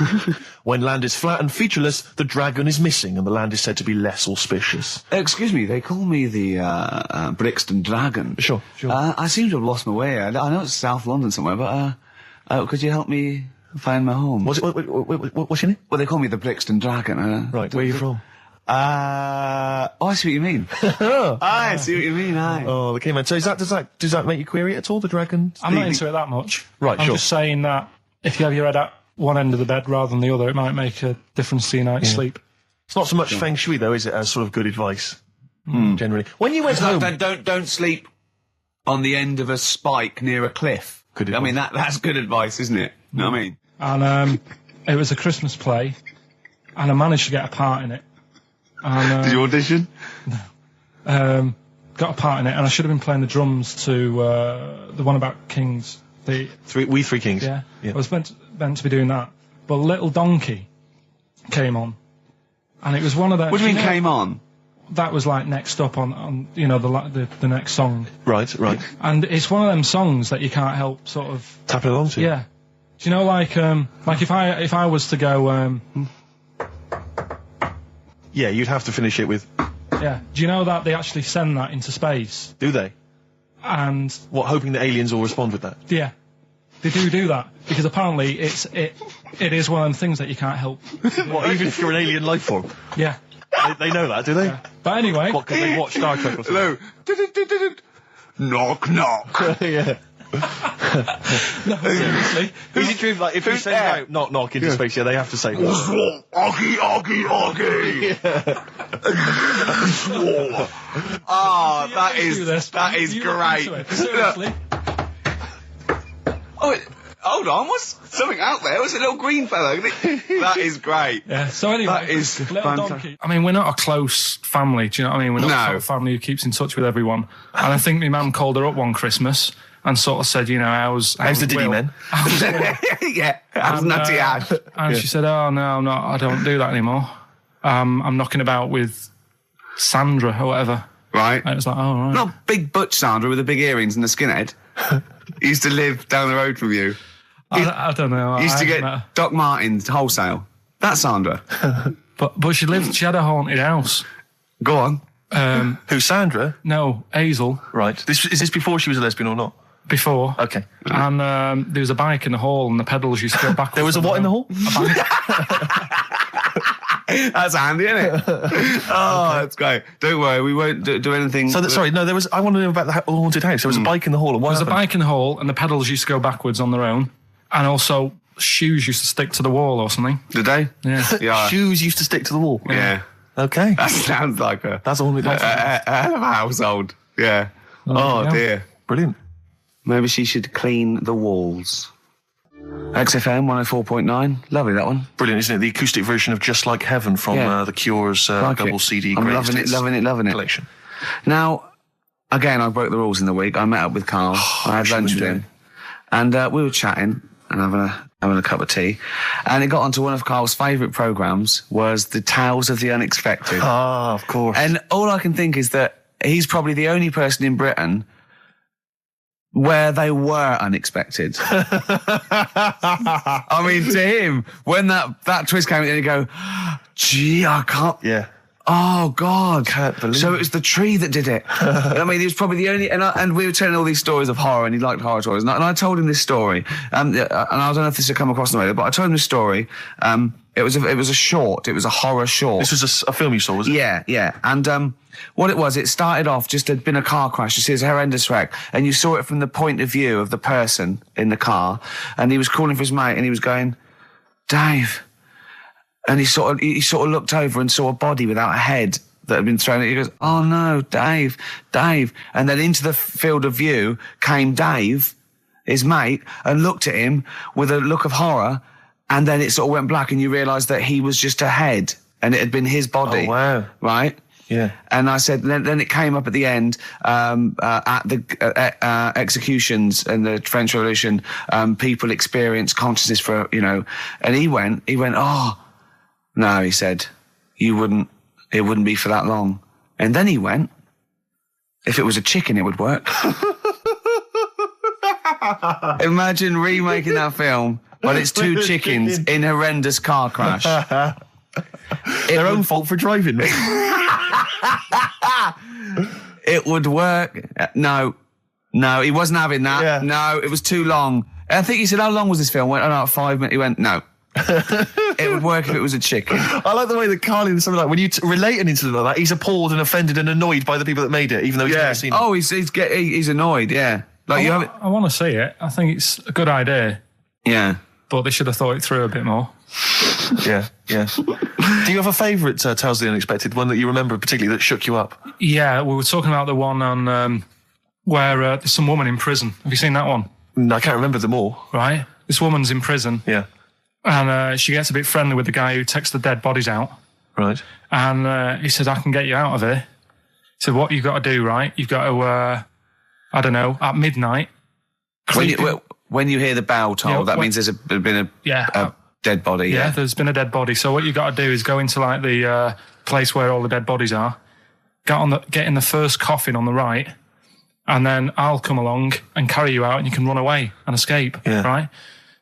[SPEAKER 2] When land is flat and featureless, the dragon is missing and the land is said to be less auspicious.
[SPEAKER 1] Excuse me, they call me the Brixton Dragon.
[SPEAKER 2] Sure.
[SPEAKER 1] I seem to have lost my way. I know it's South London somewhere, but could you help me find my home?
[SPEAKER 2] What's your name?
[SPEAKER 1] Well, they call me the Brixton Dragon.
[SPEAKER 2] Right, where are you from?
[SPEAKER 1] I see what you mean. I see what you mean, aye.
[SPEAKER 2] Oh, okay, man. So does that make you query it at all, the dragon?
[SPEAKER 3] I'm not into it that much.
[SPEAKER 2] Right,
[SPEAKER 3] I'm
[SPEAKER 2] sure.
[SPEAKER 3] just saying that if you have your head at one end of the bed rather than the other, it might make a difference to your night's sleep.
[SPEAKER 2] It's not so much Feng Shui, though, is it, as sort of good advice, generally? When you went home...
[SPEAKER 1] Don't sleep on the end of a spike near a cliff.
[SPEAKER 2] Good advice.
[SPEAKER 1] I mean, that's good advice, isn't it? You know what I mean?
[SPEAKER 3] And it was a Christmas play, and I managed to get a part in it. And,
[SPEAKER 1] Did you audition?
[SPEAKER 3] got a part in it, and I should have been playing the drums to the one about Kings.
[SPEAKER 2] We Three Kings.
[SPEAKER 3] Yeah. I was meant to be doing that, but Little Donkey came on, and it was one of those.
[SPEAKER 1] What do you mean came on?
[SPEAKER 3] That was like next up on the next song.
[SPEAKER 2] Right.
[SPEAKER 3] And it's one of them songs that you can't help sort of
[SPEAKER 2] Tapping along to.
[SPEAKER 3] Yeah. Do you know, like if I was to go,
[SPEAKER 2] Yeah, you'd have to finish it with.
[SPEAKER 3] yeah. Do you know that they actually send that into space?
[SPEAKER 2] Do they?
[SPEAKER 3] And
[SPEAKER 2] What, hoping that aliens will respond with that?
[SPEAKER 3] yeah, they do that because apparently it is one of them things that you can't help.
[SPEAKER 2] What, even if you're an alien life form?
[SPEAKER 3] Yeah.
[SPEAKER 2] They know that, do they?
[SPEAKER 3] But anyway,
[SPEAKER 2] What, because they watch Star Trek or something?
[SPEAKER 1] Hello. Knock, knock.
[SPEAKER 2] Yeah.
[SPEAKER 3] no, seriously.
[SPEAKER 2] Is it true, like, if you send out knock knock into space, they have to say,
[SPEAKER 1] What's wrong? Oggy, oggy, oggy. Ah, that is great.
[SPEAKER 3] Seriously.
[SPEAKER 1] Oh, hold on, what's something out there? Was a little green fellow? That is great.
[SPEAKER 3] Yeah. So anyway,
[SPEAKER 1] That is
[SPEAKER 3] Little
[SPEAKER 1] fantastic.
[SPEAKER 3] Donkey. I mean, we're not a close family. Do you know what I mean? We're not a sort of family who keeps in touch with everyone. And I think my mum called her up one Christmas and sort of said, how's
[SPEAKER 2] how's the Diddy
[SPEAKER 3] Will?
[SPEAKER 2] men?
[SPEAKER 1] Yeah, how's Nutty Ash?
[SPEAKER 3] And she said, oh, no, I'm not. I don't do that anymore. I'm knocking about with Sandra or whatever.
[SPEAKER 1] Right.
[SPEAKER 3] And it was like, oh, right.
[SPEAKER 1] Not big butch Sandra with the big earrings and the skinhead. He used to live down the road from you.
[SPEAKER 3] I don't know.
[SPEAKER 1] He used to
[SPEAKER 3] I
[SPEAKER 1] get
[SPEAKER 3] met her.
[SPEAKER 1] Doc Martens wholesale. That's Sandra.
[SPEAKER 3] But she had a haunted house.
[SPEAKER 1] Go on.
[SPEAKER 2] Who, Sandra?
[SPEAKER 3] No, Hazel,
[SPEAKER 2] Right. Is this before she was a lesbian or not?
[SPEAKER 3] before.
[SPEAKER 2] Okay.
[SPEAKER 3] And there was a bike in the hall and the pedals used to go back.
[SPEAKER 2] There was a what in the hall?
[SPEAKER 1] That's handy, isn't it? Oh, that's great. Don't worry, we won't do anything.
[SPEAKER 2] So, I want to know about the haunted house. There was a bike in the hall. And
[SPEAKER 3] There was a bike in the hall, and the pedals used to go backwards on their own. And also, shoes used to stick to the wall or something.
[SPEAKER 1] Did they?
[SPEAKER 3] Yeah.
[SPEAKER 2] Shoes used to stick to the wall.
[SPEAKER 1] Yeah.
[SPEAKER 2] Okay.
[SPEAKER 1] That sounds like
[SPEAKER 2] That's all it does.
[SPEAKER 1] a hell of a household. Yeah. Oh,
[SPEAKER 3] yeah.
[SPEAKER 1] dear.
[SPEAKER 2] Brilliant.
[SPEAKER 1] Maybe she should clean the walls. XFM 104.9. Lovely, that one.
[SPEAKER 2] Brilliant, isn't it? The acoustic version of Just Like Heaven from The Cure's
[SPEAKER 1] Like
[SPEAKER 2] double
[SPEAKER 1] it.
[SPEAKER 2] CD
[SPEAKER 1] I'm
[SPEAKER 2] greatest
[SPEAKER 1] loving
[SPEAKER 2] hits
[SPEAKER 1] it.
[SPEAKER 2] collection.
[SPEAKER 1] Now, again, I broke the rules in the week. I met up with Karl. I had lunch with him. And we were chatting and having a cup of tea. And it got onto one of Karl's favourite programmes was the Tales of the Unexpected.
[SPEAKER 2] Ah, of course.
[SPEAKER 1] And all I can think is that he's probably the only person in Britain where they were unexpected. I mean, to him, when that twist came in, you go, gee, I can't...
[SPEAKER 2] Yeah.
[SPEAKER 1] Oh, God.
[SPEAKER 2] Can't believe
[SPEAKER 1] So
[SPEAKER 2] it.
[SPEAKER 1] it was the tree that did it. I mean, he was probably the only... And we were telling all these stories of horror, and he liked horror stories. And I told him this story. And I don't know if this had come across on the radio, but I told him this story. It was a short. It was a horror short.
[SPEAKER 2] This was a film you saw, was it?
[SPEAKER 1] Yeah. And what it was, it started off just had been a car crash. You see, it's a horrendous wreck. And you saw it from the point of view of the person in the car. And he was calling for his mate, and he was going, Dave... And he sort of looked over and saw a body without a head that had been thrown. He goes, oh no, Dave. And then into the field of view came Dave, his mate, and looked at him with a look of horror. And then it sort of went black, and you realised that he was just a head, and it had been his body.
[SPEAKER 2] Oh, wow.
[SPEAKER 1] Right?
[SPEAKER 2] Yeah.
[SPEAKER 1] And I said, then it came up at the end, at the executions and the French Revolution, people experience consciousness for, and he went, oh, no, he said, it wouldn't be for that long. And then he went, if it was a chicken, it would work. Imagine remaking that film, but it's two chickens in horrendous car crash.
[SPEAKER 2] Their own fault for driving.
[SPEAKER 1] It would work. No, he wasn't having that.
[SPEAKER 2] Yeah.
[SPEAKER 1] No, it was too long. I think he said, how long was this film? I went, no, 5 minutes. He went, no. It would work if it was a chicken.
[SPEAKER 2] I like the way that Carl in something like when you relate an incident like that, he's appalled and offended and annoyed by the people that made it, even though he's never seen it.
[SPEAKER 1] Oh, he's annoyed. Yeah, like you have it.
[SPEAKER 3] I want to see it. I think it's a good idea,
[SPEAKER 1] Yeah.
[SPEAKER 3] but they should have thought it through a bit more.
[SPEAKER 2] Yeah. Do you have a favourite Tales of the Unexpected, one that you remember particularly that shook you up?
[SPEAKER 3] Yeah, we were talking about the one on where there's some woman in prison. Have you seen that one?
[SPEAKER 2] No, I can't remember them all.
[SPEAKER 3] Right? This woman's in prison.
[SPEAKER 2] Yeah.
[SPEAKER 3] And she gets a bit friendly with the guy who takes the dead bodies out.
[SPEAKER 2] Right.
[SPEAKER 3] And he said, I can get you out of here. He said, what you've got to do, right? You've got to, at midnight.
[SPEAKER 1] When you hear the bell toll, that means there's been a dead body.
[SPEAKER 3] Yeah, there's been a dead body. So what you've got to do is go into like the place where all the dead bodies are, get in the first coffin on the right, and then I'll come along and carry you out, and you can run away and escape, right?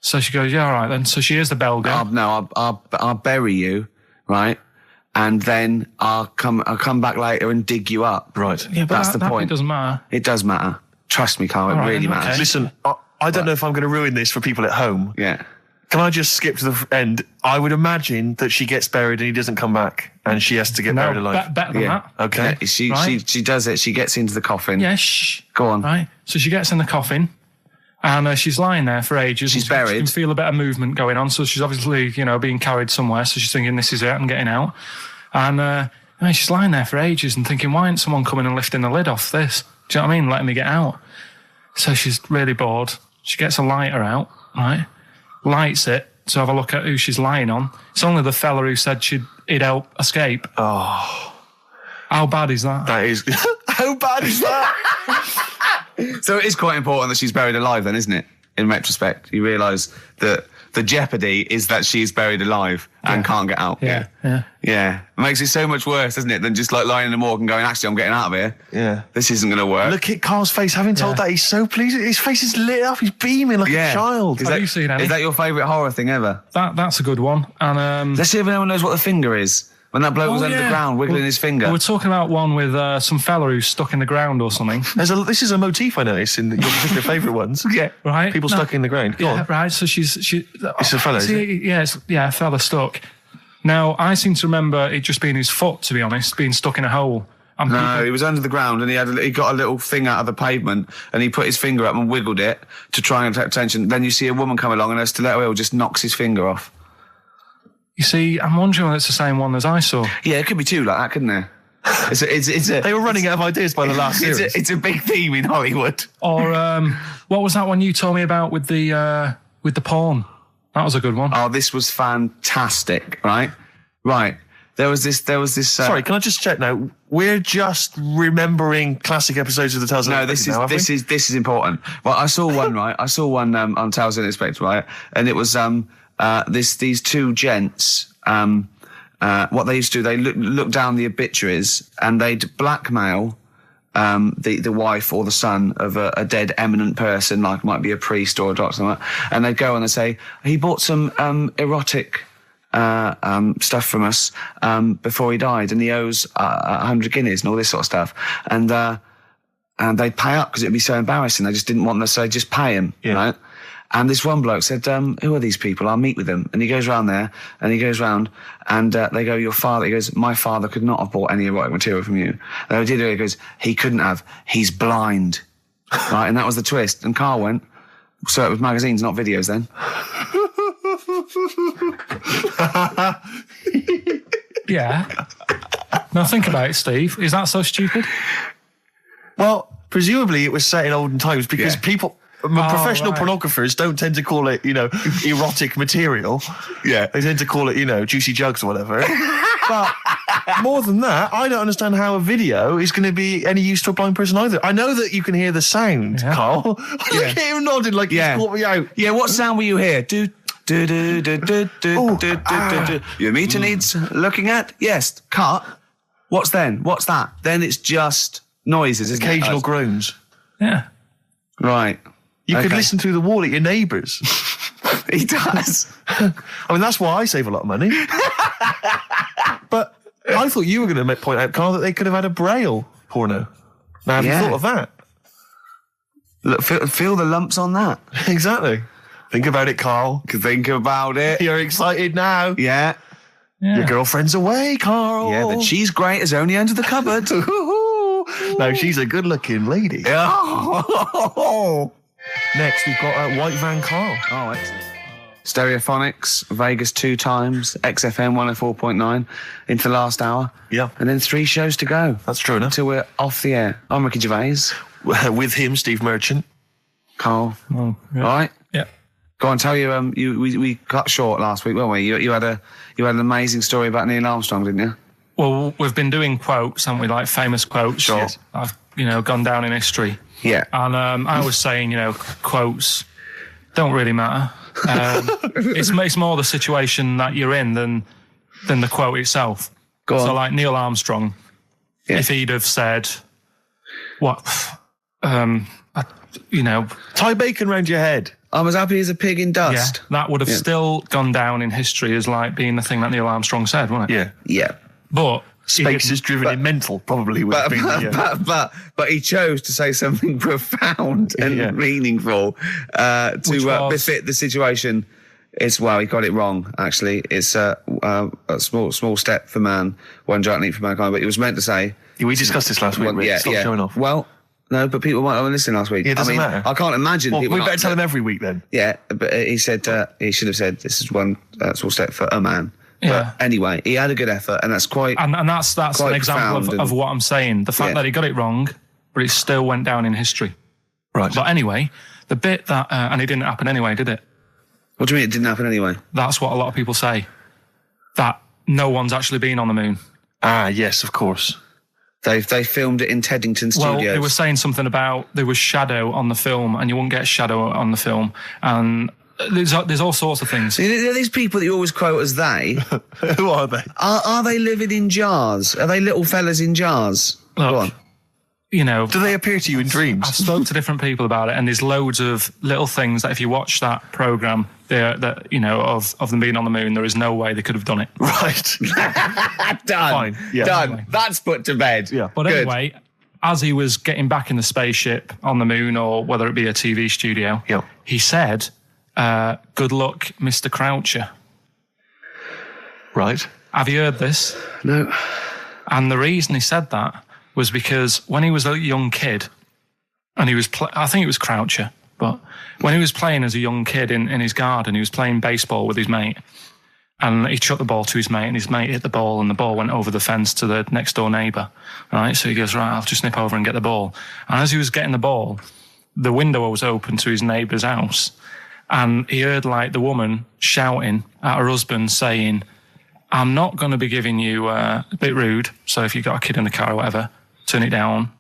[SPEAKER 3] So she goes, yeah, all right then. So she hears the bell go.
[SPEAKER 1] I'll bury you, right? And then I'll come back later and dig you up.
[SPEAKER 2] Right.
[SPEAKER 3] Yeah, but
[SPEAKER 1] that's the point.
[SPEAKER 3] It doesn't matter.
[SPEAKER 1] It does matter. Trust me, Karl. It really matters.
[SPEAKER 3] Okay.
[SPEAKER 2] Listen, I don't know if I'm going to ruin this for people at home.
[SPEAKER 1] Yeah.
[SPEAKER 2] Can I just skip to the end? I would imagine that she gets buried and he doesn't come back, and she has to get buried alive.
[SPEAKER 3] Better than that.
[SPEAKER 2] Okay.
[SPEAKER 1] Yeah, she does it. She gets into the coffin.
[SPEAKER 3] Yeah, shh.
[SPEAKER 1] Go on.
[SPEAKER 3] Right. So she gets in the coffin, and she's lying there for ages.
[SPEAKER 1] She's
[SPEAKER 3] and
[SPEAKER 1] buried.
[SPEAKER 3] She can feel a bit of movement going on. So she's obviously, being carried somewhere. So she's thinking, this is it, I'm getting out. And she's lying there for ages and thinking, why isn't someone coming and lifting the lid off this? Do you know what I mean? Letting me get out. So she's really bored. She gets a lighter out, right? Lights it to have a look at who she's lying on. It's only the fella who said he'd help escape.
[SPEAKER 2] Oh.
[SPEAKER 3] How bad is that?
[SPEAKER 2] That is... How bad is that?
[SPEAKER 1] So it is quite important that she's buried alive then, isn't it? In retrospect, you realise that the jeopardy is that she's buried alive and can't get out.
[SPEAKER 3] Yeah.
[SPEAKER 1] Yeah. It makes it so much worse, doesn't it, than just like lying in the morgue and going, actually, I'm getting out of here.
[SPEAKER 2] Yeah.
[SPEAKER 1] This isn't going to work.
[SPEAKER 2] Look at Carl's face. Having told that, he's so pleased. His face is lit up. He's beaming like a child.
[SPEAKER 3] Have you seen any?
[SPEAKER 1] Is that your favourite horror thing ever?
[SPEAKER 3] That's a good one. And
[SPEAKER 1] Let's see if anyone knows what the finger is. When that bloke was under the ground wiggling his finger.
[SPEAKER 3] We're talking about one with some fella who's stuck in the ground or something.
[SPEAKER 2] This is a motif I noticed in your particular favourite ones.
[SPEAKER 1] Yeah.
[SPEAKER 3] Right.
[SPEAKER 2] People stuck in the ground. Go on.
[SPEAKER 3] Right. So it's
[SPEAKER 2] a fella, is it?
[SPEAKER 3] a fella stuck. Now, I seem to remember it just being his foot, to be honest, being stuck in a hole. And
[SPEAKER 1] No, he was under the ground and he got a little thing out of the pavement and he put his finger up and wiggled it to try and attract attention. Then you see a woman come along and her stiletto heel just knocks his finger off.
[SPEAKER 3] You see, I'm wondering whether it's the same one as I saw.
[SPEAKER 1] Yeah, it could be two like that, couldn't there?
[SPEAKER 2] They were running out of ideas by the last series.
[SPEAKER 1] It's a big theme in Hollywood.
[SPEAKER 3] Or what was that one you told me about with the porn? That was a good one.
[SPEAKER 1] Oh, this was fantastic, right? Right. There was this.
[SPEAKER 2] Sorry, can I just check now? We're just remembering classic episodes of the Tales
[SPEAKER 1] No,
[SPEAKER 2] Unexpected
[SPEAKER 1] this is important. Well, I saw one, right? I saw one on Tales Unexpected, right? And it was these two gents. What they used to do, they look down the obituaries and they'd blackmail the wife or the son of a dead eminent person, like might be a priest or a doctor, like that, and they'd go and they'd say, he bought some erotic stuff from us before he died, and he owes 100 guineas and all this sort of stuff, and they'd pay up because it'd be so embarrassing. They just didn't want them to say, just pay him, right? And this one bloke said, who are these people? I'll meet with them. And he goes round there, and he goes round, and they go, your father, he goes, my father could not have bought any erotic material from you. They did it, he goes, he couldn't have, he's blind. Right, and that was the twist. And Karl went, so it was magazines, not videos then.
[SPEAKER 3] Yeah. Now think about it, Steve. Is that so stupid?
[SPEAKER 2] Well, presumably it was set in olden times because people... professional pornographers don't tend to call it, erotic material.
[SPEAKER 1] Yeah.
[SPEAKER 2] They tend to call it, juicy jugs or whatever. But more than that, I don't understand how a video is going to be any use to a blind person either. I know that you can hear the sound, Karl. Look at him nodding like he's caught me out.
[SPEAKER 1] Yeah, what sound were you hear? Do. Your meter needs looking at? Yes. Cut. What's then? What's that? Then it's just noises, isn't it?
[SPEAKER 2] Occasional groans.
[SPEAKER 3] Yeah.
[SPEAKER 1] Right.
[SPEAKER 2] You could listen through the wall at your neighbours.
[SPEAKER 1] He does.
[SPEAKER 2] I mean, that's why I save a lot of money. But I thought you were going to point out, Karl, that they could have had a Braille porno. Now, have you thought of that?
[SPEAKER 1] Look, feel the lumps on that.
[SPEAKER 2] Exactly. Think about it, Karl.
[SPEAKER 1] Think about it.
[SPEAKER 2] You're excited now.
[SPEAKER 1] Yeah.
[SPEAKER 2] Your girlfriend's away, Karl.
[SPEAKER 1] Yeah, but she's great as only under the cupboard.
[SPEAKER 2] No, she's a good-looking lady.
[SPEAKER 1] Oh.
[SPEAKER 2] Next, we've got White Van Karl.
[SPEAKER 1] Oh, excellent. Stereophonics, Vegas 2 times, XFM 104.9 into the last hour.
[SPEAKER 2] Yeah.
[SPEAKER 1] And then 3 shows to go.
[SPEAKER 2] That's true enough.
[SPEAKER 1] Until we're off the air. I'm Ricky Gervais.
[SPEAKER 2] With him, Steve Merchant.
[SPEAKER 1] Karl.
[SPEAKER 3] Oh, yeah.
[SPEAKER 1] All right?
[SPEAKER 3] Yeah.
[SPEAKER 1] Go on, tell you, we cut short last week, weren't we? You had an amazing story about Neil Armstrong, didn't you?
[SPEAKER 3] Well, we've been doing quotes, haven't we? Like famous quotes.
[SPEAKER 1] Sure.
[SPEAKER 3] Yes. I've, gone down in history.
[SPEAKER 1] Yeah.
[SPEAKER 3] And I was saying, quotes don't really matter. It's more the situation that you're in than the quote itself.
[SPEAKER 1] Go on.
[SPEAKER 3] So like Neil Armstrong, if he'd have said,
[SPEAKER 2] tie bacon round your head.
[SPEAKER 1] I'm as happy as a pig in dust.
[SPEAKER 3] Yeah, that would have still gone down in history as like being the thing that Neil Armstrong said, wouldn't it?
[SPEAKER 2] Yeah.
[SPEAKER 1] Yeah.
[SPEAKER 3] But
[SPEAKER 2] Space is driven in mental, probably would have been.
[SPEAKER 1] But he chose to say something profound and meaningful to befit the situation. He got it wrong. Actually, it's a small step for man, one giant leap for mankind. But he was meant to say.
[SPEAKER 2] We discussed this last week. Stop showing off.
[SPEAKER 1] Well, no, but people might have listened last week.
[SPEAKER 2] Yeah, it doesn't matter.
[SPEAKER 1] I can't imagine.
[SPEAKER 2] Well,
[SPEAKER 1] people
[SPEAKER 2] we better tell them every week then.
[SPEAKER 1] Yeah, but he said he should have said this is one small step for a man.
[SPEAKER 3] Yeah.
[SPEAKER 1] But anyway, he had a good effort, and that's quite.
[SPEAKER 3] And that's an example of what I'm saying. The fact that he got it wrong, but it still went down in history.
[SPEAKER 2] Right.
[SPEAKER 3] But anyway, the bit that and it didn't happen anyway, did it?
[SPEAKER 1] What do you mean it didn't happen anyway?
[SPEAKER 3] That's what a lot of people say. That no one's actually been on the moon.
[SPEAKER 2] Ah, yes, of course.
[SPEAKER 1] They filmed it in Teddington Studios.
[SPEAKER 3] Well, they were saying something about there was shadow on the film, and you wouldn't get shadow on the film, and there's all sorts of things.
[SPEAKER 1] These people that you always quote as they.
[SPEAKER 2] Who are they?
[SPEAKER 1] Are they living in jars? Are they little fellas in jars?
[SPEAKER 3] Look,
[SPEAKER 1] Go on.
[SPEAKER 2] Do they appear to you in dreams?
[SPEAKER 3] I've spoken to different people about it, and there's loads of little things that if you watch that programme, of them being on the moon, there is no way they could have done it.
[SPEAKER 2] Right.
[SPEAKER 1] Done.
[SPEAKER 2] Fine. Yeah.
[SPEAKER 1] Done.
[SPEAKER 3] Anyway.
[SPEAKER 1] That's put to bed.
[SPEAKER 2] Yeah.
[SPEAKER 3] But
[SPEAKER 1] Good.
[SPEAKER 3] anyway, as he was getting back in the spaceship on the moon, or whether it be a TV studio, he said, good luck, Mr. Croucher.
[SPEAKER 2] Right.
[SPEAKER 3] Have you heard this?
[SPEAKER 1] No.
[SPEAKER 3] And the reason he said that was because when he was a young kid, and he was, I think it was Croucher, but when he was playing as a young kid in his garden, he was playing baseball with his mate, and he chucked the ball to his mate, and his mate hit the ball, and the ball went over the fence to the next door neighbour. Right, so he goes, right, I'll just nip over and get the ball. And as he was getting the ball, the window was open to his neighbour's house, and he heard like the woman shouting at her husband saying, I'm not going to be giving you a bit rude, so if you've got a kid in the car or whatever, turn it down.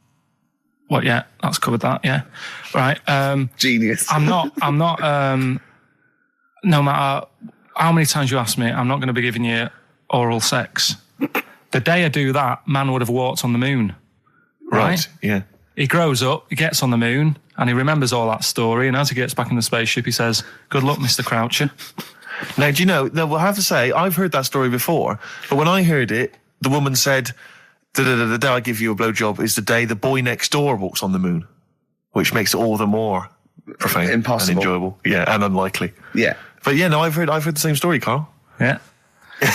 [SPEAKER 3] What, yeah, that's covered that, yeah. Right.
[SPEAKER 1] Genius.
[SPEAKER 3] I'm not, no matter how many times you ask me, I'm not going to be giving you oral sex. The day I do that, man would have walked on the moon. Right?
[SPEAKER 2] Yeah.
[SPEAKER 3] He grows up, he gets on the moon, and he remembers all that story, and as he gets back in the spaceship, he says, good luck, Mr. Croucher.
[SPEAKER 2] Now, do you know, I have to say, I've heard that story before, but when I heard it, the woman said, the day I give you a blowjob is the day the boy next door walks on the moon, which makes it all the more profane
[SPEAKER 1] Impossible.
[SPEAKER 2] and enjoyable. Yeah, and unlikely.
[SPEAKER 1] Yeah.
[SPEAKER 2] But yeah, no, I've heard the same story, Carl.
[SPEAKER 3] Yeah.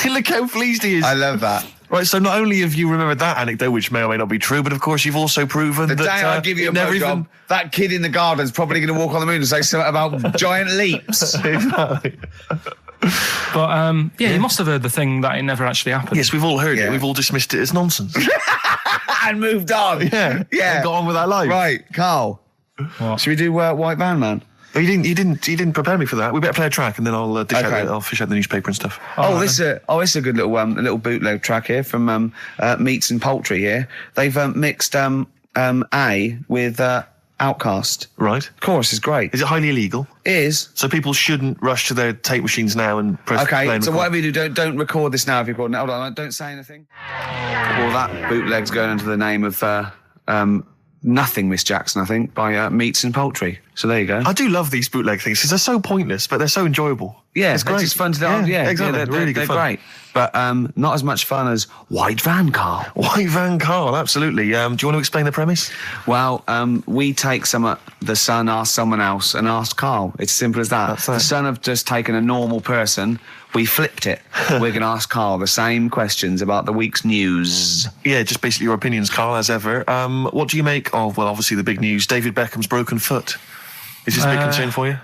[SPEAKER 2] Look how pleased he is.
[SPEAKER 1] I love that.
[SPEAKER 2] Right, so not only have you remembered that anecdote, which may or may not be true, but of course you've also proven
[SPEAKER 1] The
[SPEAKER 2] that...
[SPEAKER 1] day I give you a blowjob, that kid in the garden's probably going to walk on the moon and say something about giant leaps.
[SPEAKER 2] Exactly.
[SPEAKER 3] But, you must have heard the thing that it never actually happened.
[SPEAKER 2] Yes, we've all heard
[SPEAKER 1] Yeah.
[SPEAKER 2] it. We've all dismissed it as nonsense.
[SPEAKER 1] And moved on.
[SPEAKER 2] Yeah.
[SPEAKER 1] Yeah.
[SPEAKER 2] And got on with our life.
[SPEAKER 1] Right, Carl.
[SPEAKER 3] What?
[SPEAKER 1] Should we do White Van Man?
[SPEAKER 2] Oh, you didn't prepare me for that. We better play a track and then I'll
[SPEAKER 1] Okay.
[SPEAKER 2] I'll fish out the newspaper and stuff.
[SPEAKER 1] This is a good little bootleg track here from Meats and Poultry here. They've mixed A with Outcast.
[SPEAKER 2] Right.
[SPEAKER 1] Chorus is great.
[SPEAKER 2] Is it highly illegal?
[SPEAKER 1] Is.
[SPEAKER 2] So people shouldn't rush to their tape machines now and press play
[SPEAKER 1] Okay,
[SPEAKER 2] and
[SPEAKER 1] so
[SPEAKER 2] record.
[SPEAKER 1] whatever you do, don't record this now if you're recording it. Hold on, don't say anything. Well, that bootleg's going under the name of Nothing Miss Jackson, I think, by Meats and Poultry. So there you go.
[SPEAKER 2] I do love these bootleg things because they're so pointless, but they're so enjoyable.
[SPEAKER 1] Yeah,
[SPEAKER 2] it's great.
[SPEAKER 1] It's fun to do.
[SPEAKER 2] Yeah, exactly.
[SPEAKER 1] They're
[SPEAKER 2] Really good fun.
[SPEAKER 1] great. But not as much fun as White Van, Carl.
[SPEAKER 2] White Van Carl, absolutely. Do you want to explain the premise?
[SPEAKER 1] Well, we take the Sun asks someone else and asks Carl. It's simple as that.
[SPEAKER 2] That's it.
[SPEAKER 1] The Sun have just taken a normal person. We flipped it. We're going to ask Carl the same questions about the week's news.
[SPEAKER 2] Yeah, just basically your opinions, Carl, as ever. What do you make of, well, obviously the big news, David Beckham's broken foot? Is this a big concern for you?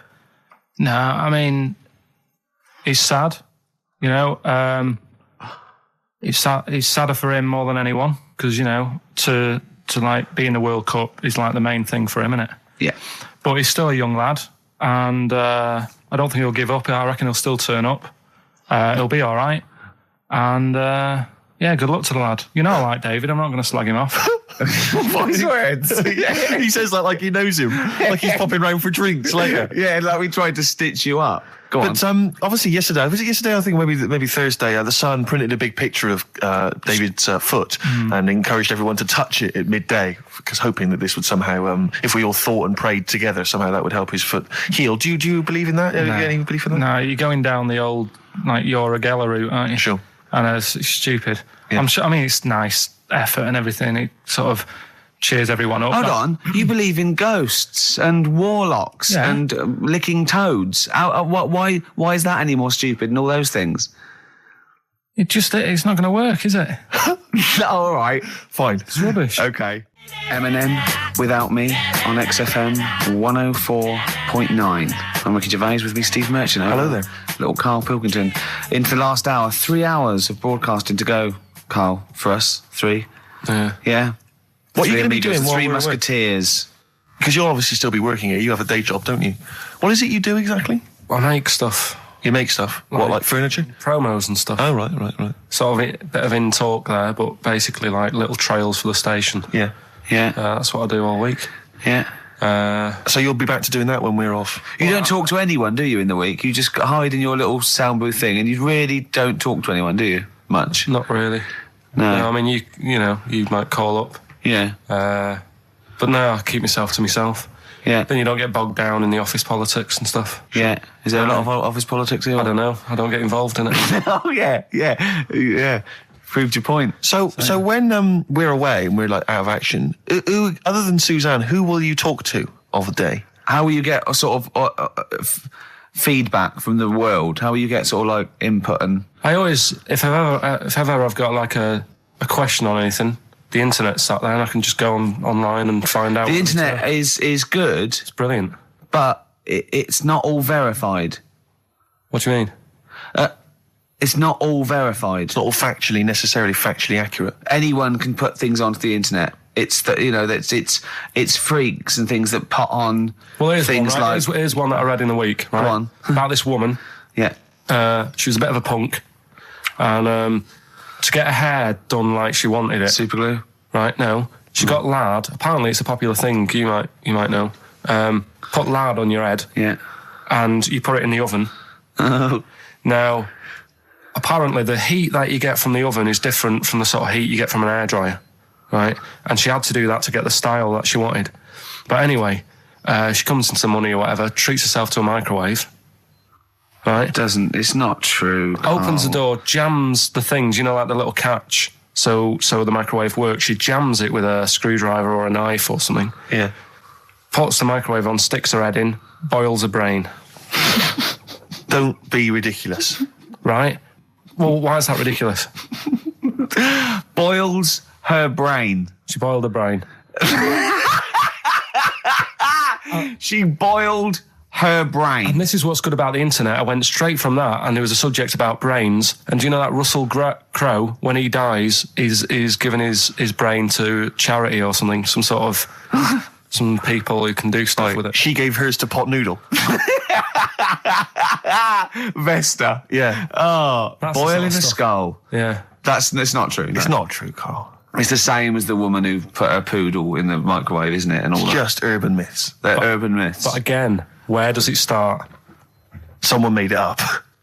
[SPEAKER 3] No, I mean, he's sad. You know, it's sadder for him more than anyone because, you know, to like be in the World Cup is like the main thing for him, isn't it?
[SPEAKER 1] Yeah.
[SPEAKER 3] But he's still a young lad, and I don't think he'll give up. I reckon he'll still turn up. He'll be all right. And, yeah, good luck to the lad. You know I like David. I'm not going to slag him off.
[SPEAKER 1] Wise words.
[SPEAKER 2] Yeah, he says that like he knows him, like he's popping round for drinks later.
[SPEAKER 1] Yeah, like we tried to stitch you up. Go on.
[SPEAKER 2] But obviously yesterday, was it yesterday? I think maybe Thursday. The Sun printed a big picture of David's foot and encouraged everyone to touch it at midday, because hoping that this would somehow, if we all thought and prayed together, somehow that would help his foot heal. Do you believe in that?
[SPEAKER 3] No.
[SPEAKER 2] Any belief in that?
[SPEAKER 3] No, you're going down the old like Yora Geller route, aren't you?
[SPEAKER 2] Sure.
[SPEAKER 3] And it's stupid.
[SPEAKER 2] Yeah.
[SPEAKER 3] I'm sure. I mean, it's nice effort and everything. It sort of cheers everyone up.
[SPEAKER 1] Hold on. You believe in ghosts and warlocks
[SPEAKER 3] Yeah.
[SPEAKER 1] and licking toads. Why is that any more stupid and all those things?
[SPEAKER 3] It's not going to work, is it?
[SPEAKER 1] All right.
[SPEAKER 2] Fine.
[SPEAKER 3] It's rubbish.
[SPEAKER 1] Okay. Eminem, Without Me, on XFM 104.9. I'm Ricky Gervais, with me Steve Merchant.
[SPEAKER 2] Hello there.
[SPEAKER 1] Little Karl Pilkington. Into the last hour, 3 hours of broadcasting to go, Karl, for us. 3. Yeah.
[SPEAKER 2] What are you
[SPEAKER 1] Three
[SPEAKER 2] going to be
[SPEAKER 1] amigos,
[SPEAKER 2] doing
[SPEAKER 1] the
[SPEAKER 2] while
[SPEAKER 1] Three
[SPEAKER 2] we're away?
[SPEAKER 1] Musketeers.
[SPEAKER 2] Because you'll obviously still be working here. You have a day job, don't you? What is it you do exactly?
[SPEAKER 3] I make stuff,
[SPEAKER 2] You make stuff. What, like furniture?
[SPEAKER 3] promos and stuff.
[SPEAKER 2] Oh, right.
[SPEAKER 3] Sort of a bit of in talk there, but basically like little trails for the station.
[SPEAKER 2] Yeah.
[SPEAKER 1] Yeah.
[SPEAKER 3] That's what I do all week.
[SPEAKER 1] Yeah.
[SPEAKER 2] So you'll be back to doing that when we're off?
[SPEAKER 1] You don't talk to anyone, do you, in the week? You just hide in your little sound booth thing, and you really don't talk to anyone, do you? Much?
[SPEAKER 3] Not really.
[SPEAKER 1] No.
[SPEAKER 3] I mean, you might call up.
[SPEAKER 1] Yeah.
[SPEAKER 3] But no, I keep myself to myself.
[SPEAKER 1] Yeah.
[SPEAKER 3] Then you don't get bogged down in the office politics and stuff.
[SPEAKER 1] Yeah. Is there a lot of office politics here?
[SPEAKER 3] I don't know. I don't get involved in it.
[SPEAKER 1] Oh, yeah. Proved your point.
[SPEAKER 2] So when we're away and we're like out of action, who, other than Suzanne, who will you talk to of the day?
[SPEAKER 1] How will you get a sort of feedback from the world? How will you get sort of like input and?
[SPEAKER 3] I always, if ever I've got like a question on anything, the internet's sat there and I can just go online and find out.
[SPEAKER 1] The internet is good.
[SPEAKER 3] It's brilliant.
[SPEAKER 1] But it's not all verified.
[SPEAKER 3] What do you mean?
[SPEAKER 1] It's not all verified.
[SPEAKER 2] It's not all necessarily factually accurate.
[SPEAKER 1] Anyone can put things onto the internet. It's that it's freaks and things that put on things
[SPEAKER 3] one, right?
[SPEAKER 1] like.
[SPEAKER 3] Here's one that I read in the week. Right?
[SPEAKER 1] Go on.
[SPEAKER 3] About this woman.
[SPEAKER 1] Yeah.
[SPEAKER 3] She was a bit of a punk, and to get her hair done like she wanted it.
[SPEAKER 1] Super glue.
[SPEAKER 3] Right? No, she got lard. Apparently, it's a popular thing. You might know. Put lard on your head.
[SPEAKER 1] Yeah.
[SPEAKER 3] And you put it in the oven.
[SPEAKER 1] Oh.
[SPEAKER 3] Now, apparently, the heat that you get from the oven is different from the sort of heat you get from an hairdryer, right? And she had to do that to get the style that she wanted. But anyway, she comes into money or whatever, treats herself to a microwave, right?
[SPEAKER 1] It's not true.
[SPEAKER 3] Opens the door, jams the things, like the little catch, so the microwave works. She jams it with a screwdriver or a knife or something.
[SPEAKER 2] Yeah.
[SPEAKER 3] Puts the microwave on, sticks her head in, boils her brain.
[SPEAKER 2] Don't be ridiculous.
[SPEAKER 3] Right? Well, why is that ridiculous?
[SPEAKER 1] Boils her brain.
[SPEAKER 3] She boiled her brain.
[SPEAKER 1] She boiled her brain.
[SPEAKER 3] And this is what's good about the internet. I went straight from that, and there was a subject about brains. And do you know that Russell Crowe, when he dies, is giving his brain to charity or something, some sort of some people who can do stuff with it.
[SPEAKER 2] She gave hers to Pot Noodle.
[SPEAKER 1] Vesta.
[SPEAKER 2] Yeah.
[SPEAKER 1] Oh,
[SPEAKER 3] That's
[SPEAKER 1] boiling a
[SPEAKER 3] the sort of stuff.
[SPEAKER 1] skull.
[SPEAKER 3] Yeah.
[SPEAKER 1] It's not true.
[SPEAKER 2] It's not true, Carl.
[SPEAKER 1] It's the same as the woman who put her poodle in the microwave, isn't it? And all
[SPEAKER 2] It's
[SPEAKER 1] that.
[SPEAKER 2] just urban myths.
[SPEAKER 1] They're urban myths.
[SPEAKER 3] But again, where does it start?
[SPEAKER 2] Someone made it up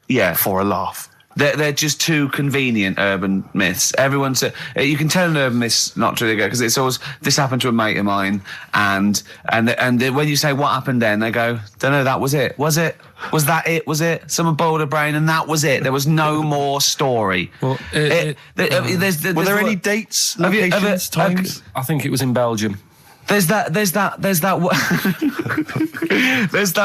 [SPEAKER 1] yeah.
[SPEAKER 2] for a laugh.
[SPEAKER 1] They're just too convenient urban myths. Everyone's you can tell an urban myth's not true because it's always this happened to a mate of mine, and when you say what happened then, they go, don't know, that was it. Was it? Was that it? Was it? Someone boiled a brain and that was it. There was no more story.
[SPEAKER 3] Well,
[SPEAKER 2] Were there any dates, locations, times?
[SPEAKER 3] I think it was in Belgium.
[SPEAKER 1] There's that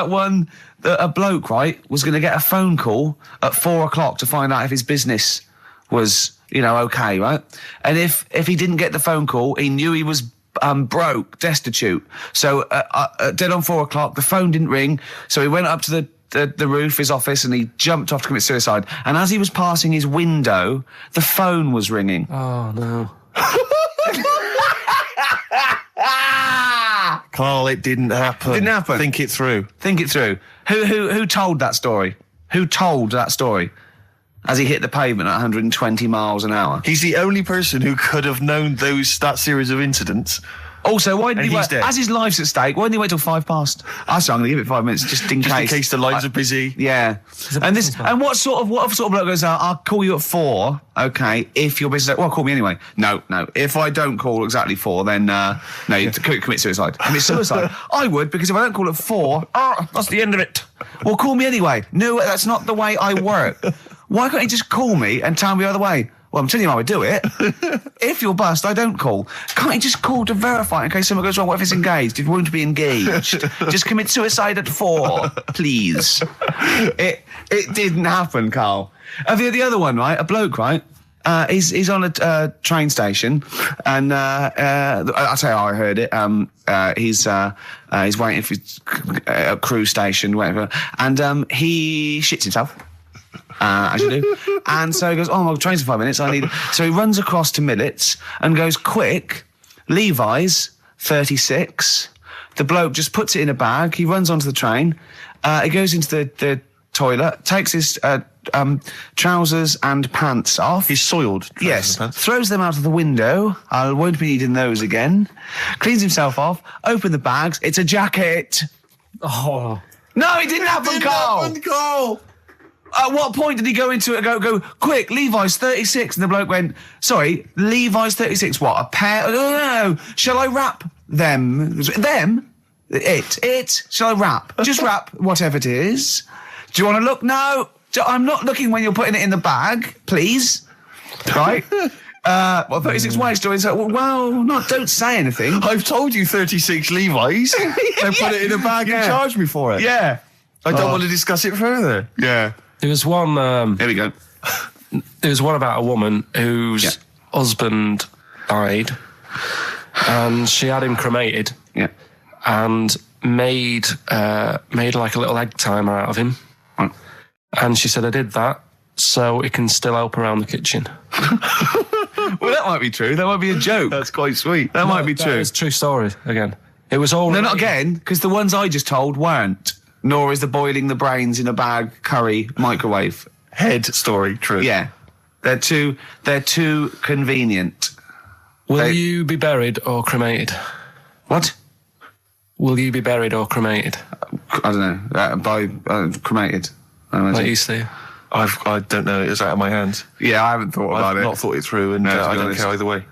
[SPEAKER 1] one that a bloke, right, was going to get a phone call at 4:00 to find out if his business was, okay, right? And if he didn't get the phone call, he knew he was broke, destitute. So dead on 4:00, the phone didn't ring. So he went up to the roof, his office, and he jumped off to commit suicide. And as he was passing his window, the phone was ringing.
[SPEAKER 3] Oh, no.
[SPEAKER 2] Carl, it didn't happen.
[SPEAKER 1] Didn't happen.
[SPEAKER 2] Think it through.
[SPEAKER 1] Who told that story? Who told that story? As he hit the pavement at 120 miles an hour.
[SPEAKER 2] He's the only person who could have known that series of incidents.
[SPEAKER 1] Also, why didn't
[SPEAKER 2] And
[SPEAKER 1] he
[SPEAKER 2] he's
[SPEAKER 1] wait?
[SPEAKER 2] dead.
[SPEAKER 1] As his life's at stake, why didn't he wait till 5:00? I'm going to give it 5 minutes just in
[SPEAKER 2] Just
[SPEAKER 1] case.
[SPEAKER 2] in case the lines are busy.
[SPEAKER 1] Yeah. And what sort of bloke goes out? I'll call you at 4. Okay, if your business. Well, call me anyway. No. If I don't call exactly 4, then no, you commit suicide. Commit suicide. I would, because if I don't call at 4, that's the end of it. Well, call me anyway. No, that's not the way I work. Why can't he just call me and tell me the other way? Well, I'm telling you how I do it. If you're bust, I don't call. Can't you just call to verify in case something goes wrong? What if it's engaged? It won't be engaged. Just commit suicide at 4, please. It didn't happen, Carl. The other one, right? A bloke, right? He's on a train station, and I'll tell you how I heard it. He's waiting for a cruise station, whatever, and he shits himself. As you do. And so he goes, my train's in 5 minutes, So he runs across to Millets and goes, quick, Levi's, 36. The bloke just puts it in a bag. He runs onto the train. He goes into the toilet, takes his trousers and pants off.
[SPEAKER 2] He's soiled.
[SPEAKER 1] Yes. Throws them out of the window. I won't be needing those again. Cleans himself off. Open the bags. It's a jacket.
[SPEAKER 3] Oh.
[SPEAKER 1] No, it didn't happen, Carl. At what point did he go into it and go, quick, Levi's 36? And the bloke went, sorry, Levi's 36, what, a pair? No. Shall I wrap them? Them? It? Shall I wrap? Just wrap whatever it is. Do you want to look? No. I'm not looking when you're putting it in the bag, please. Right? 36 white stories. Don't say anything.
[SPEAKER 2] I've told you 36 Levi's. They put it in a bag and charged me for it.
[SPEAKER 1] Yeah.
[SPEAKER 2] I don't want to discuss it further.
[SPEAKER 1] Yeah.
[SPEAKER 4] There was one.
[SPEAKER 1] Here we go.
[SPEAKER 4] There was one about a woman whose husband died, and she had him cremated.
[SPEAKER 1] Yeah.
[SPEAKER 4] And made like a little egg timer out of him.
[SPEAKER 1] Right.
[SPEAKER 4] And she said, I did that so it can still help around the kitchen.
[SPEAKER 1] Well, that might be true. That might be a joke.
[SPEAKER 2] That's quite sweet.
[SPEAKER 1] That might be true.
[SPEAKER 4] It's a true story, again. It was all...
[SPEAKER 1] No, not again, because the ones I just told weren't. Nor is the boiling the brains in a bag curry microwave.
[SPEAKER 2] Head story, true.
[SPEAKER 1] Yeah. They're too convenient.
[SPEAKER 4] Will you be buried or cremated?
[SPEAKER 1] What?
[SPEAKER 4] Will you be buried or cremated?
[SPEAKER 1] I don't know. By cremated. I imagine.
[SPEAKER 4] Like you, Steve?
[SPEAKER 2] I don't know. It's out of my hands.
[SPEAKER 1] Yeah, I haven't thought about
[SPEAKER 2] I've
[SPEAKER 1] it.
[SPEAKER 2] not thought it through, and
[SPEAKER 1] No, to be
[SPEAKER 2] I don't
[SPEAKER 1] honest.
[SPEAKER 2] care either way.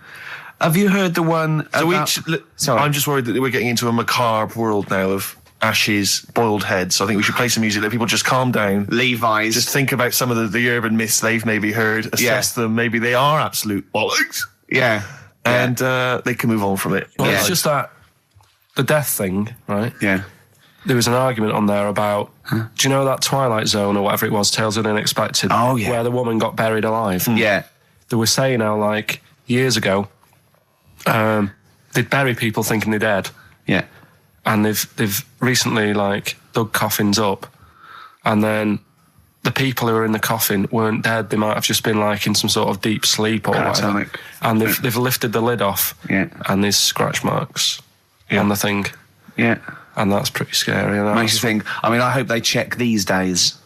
[SPEAKER 1] Have you heard the one
[SPEAKER 2] So
[SPEAKER 1] about... Sorry.
[SPEAKER 2] I'm just worried that we're getting into a macabre world now of ashes, boiled heads. So I think we should play some music. Let people just calm down.
[SPEAKER 1] Levi's.
[SPEAKER 2] Just think about some of the urban myths they've maybe heard, assess them. Maybe they are absolute bollocks.
[SPEAKER 1] Yeah.
[SPEAKER 2] And they can move on from it.
[SPEAKER 4] Well,
[SPEAKER 1] Yeah.
[SPEAKER 4] it's just that the death thing, right?
[SPEAKER 1] Yeah.
[SPEAKER 4] There was an argument on there about, do you know that Twilight Zone or whatever it was, Tales of the Unexpected?
[SPEAKER 1] Oh, yeah.
[SPEAKER 4] Where the woman got buried alive.
[SPEAKER 1] Yeah.
[SPEAKER 4] They were saying how, like, years ago, they'd bury people thinking they're dead.
[SPEAKER 1] Yeah.
[SPEAKER 4] And they've recently, like, dug coffins up. And then the people who were in the coffin weren't dead. They might have just been, like, in some sort of deep sleep or whatever.
[SPEAKER 1] Catatonic.
[SPEAKER 4] And they've lifted the lid off.
[SPEAKER 1] Yeah.
[SPEAKER 4] And there's scratch marks on the thing.
[SPEAKER 1] Yeah.
[SPEAKER 4] And that's pretty scary. And
[SPEAKER 1] Makes you think. I mean, I hope they check these days.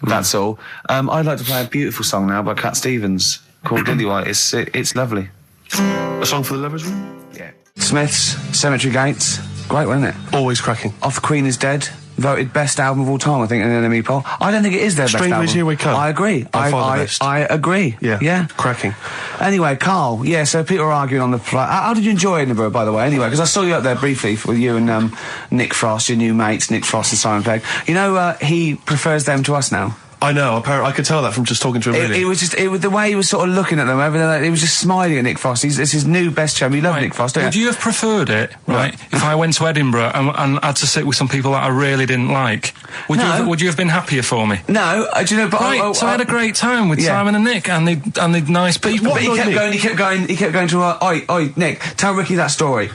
[SPEAKER 1] That's all. I'd like to play a beautiful song now by Cat Stevens called Lillywhite. It's lovely.
[SPEAKER 2] A song for the lovers' room?
[SPEAKER 1] Yeah. Smiths, Cemetery Gates. Great one, isn't it?
[SPEAKER 2] Always cracking.
[SPEAKER 1] Off the Queen is Dead. Voted best album of all time, I think, in an NME poll. I don't think it is their best album.
[SPEAKER 2] Strangers Here We Come.
[SPEAKER 1] I agree.
[SPEAKER 2] By far the best.
[SPEAKER 1] I agree.
[SPEAKER 2] Yeah.
[SPEAKER 1] Yeah.
[SPEAKER 2] Cracking.
[SPEAKER 1] Anyway, Carl, yeah, so people were arguing on the flight. How did you enjoy Edinburgh, by the way, anyway? Because I saw you up there briefly with you and Nick Frost, your new mates, Nick Frost and Simon Pegg. You know, he prefers them to us now.
[SPEAKER 2] I know. Apparently, I could tell that from just talking to him. Really.
[SPEAKER 1] It was just the way he was sort of looking at them. He was just smiling at Nick Frost. It's his new best chum. You love Nick Frost, don't
[SPEAKER 3] Would you have preferred it, right, if I went to Edinburgh and had to sit with some people that I really didn't like? Would you have been happier for me?
[SPEAKER 1] No, do you know? But
[SPEAKER 3] Right, so I had a great time with
[SPEAKER 1] yeah.
[SPEAKER 3] Simon and Nick, and they're nice people.
[SPEAKER 1] But he kept going to oi, Nick, tell Ricky that story.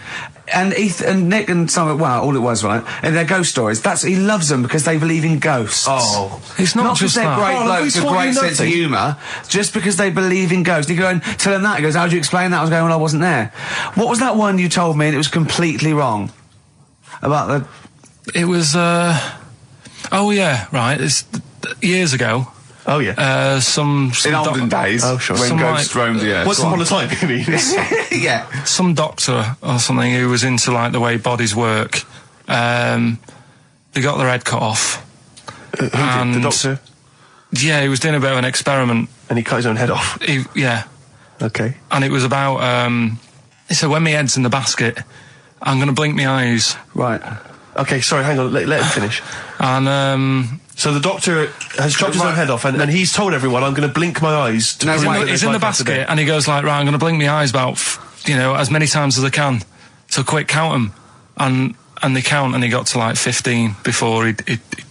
[SPEAKER 1] And Nick and Simon, well, all it was, right? And their ghost stories. He loves them because they believe in ghosts.
[SPEAKER 2] Oh.
[SPEAKER 3] It's not
[SPEAKER 1] because
[SPEAKER 3] just
[SPEAKER 1] they're
[SPEAKER 3] that.
[SPEAKER 1] great blokes with
[SPEAKER 2] taught
[SPEAKER 1] great
[SPEAKER 2] you
[SPEAKER 1] sense of
[SPEAKER 2] nothing.
[SPEAKER 1] humour, just because they believe in ghosts. You go and tell him that. He goes, how do you explain that? I was going, well, I wasn't there. What was that one you told me and it was completely wrong? About the...
[SPEAKER 3] It was, oh yeah, right, it's years ago.
[SPEAKER 2] Oh, yeah.
[SPEAKER 3] Some
[SPEAKER 1] In olden days,
[SPEAKER 2] Oh, sure.
[SPEAKER 1] when
[SPEAKER 3] Some
[SPEAKER 1] ghosts
[SPEAKER 3] like-
[SPEAKER 1] roamed the earth.
[SPEAKER 2] Once upon a time, you mean?
[SPEAKER 1] Yeah.
[SPEAKER 3] some doctor or something who was into like the way bodies work. They got their head cut off.
[SPEAKER 2] Who did? The
[SPEAKER 3] And-
[SPEAKER 2] doctor?
[SPEAKER 3] Yeah, he was doing a bit of an experiment.
[SPEAKER 2] And he cut his own head off.
[SPEAKER 3] Yeah,
[SPEAKER 2] Okay.
[SPEAKER 3] and it was about. He said, "When my head's in the basket, I'm going to blink my eyes."
[SPEAKER 1] Right.
[SPEAKER 2] Okay, sorry, hang on. Let him finish.
[SPEAKER 3] And
[SPEAKER 2] So the doctor has chopped his own head off, and he's told everyone, I'm going to blink my eyes to
[SPEAKER 1] No,
[SPEAKER 2] prove
[SPEAKER 1] wait,
[SPEAKER 2] that
[SPEAKER 3] he's
[SPEAKER 2] there's
[SPEAKER 3] in the
[SPEAKER 2] life after
[SPEAKER 3] basket,
[SPEAKER 2] death.
[SPEAKER 3] and he goes like, "Right, I'm going to blink my eyes about, as many times as I can, so quick count them." And they count, and he got to like 15 before he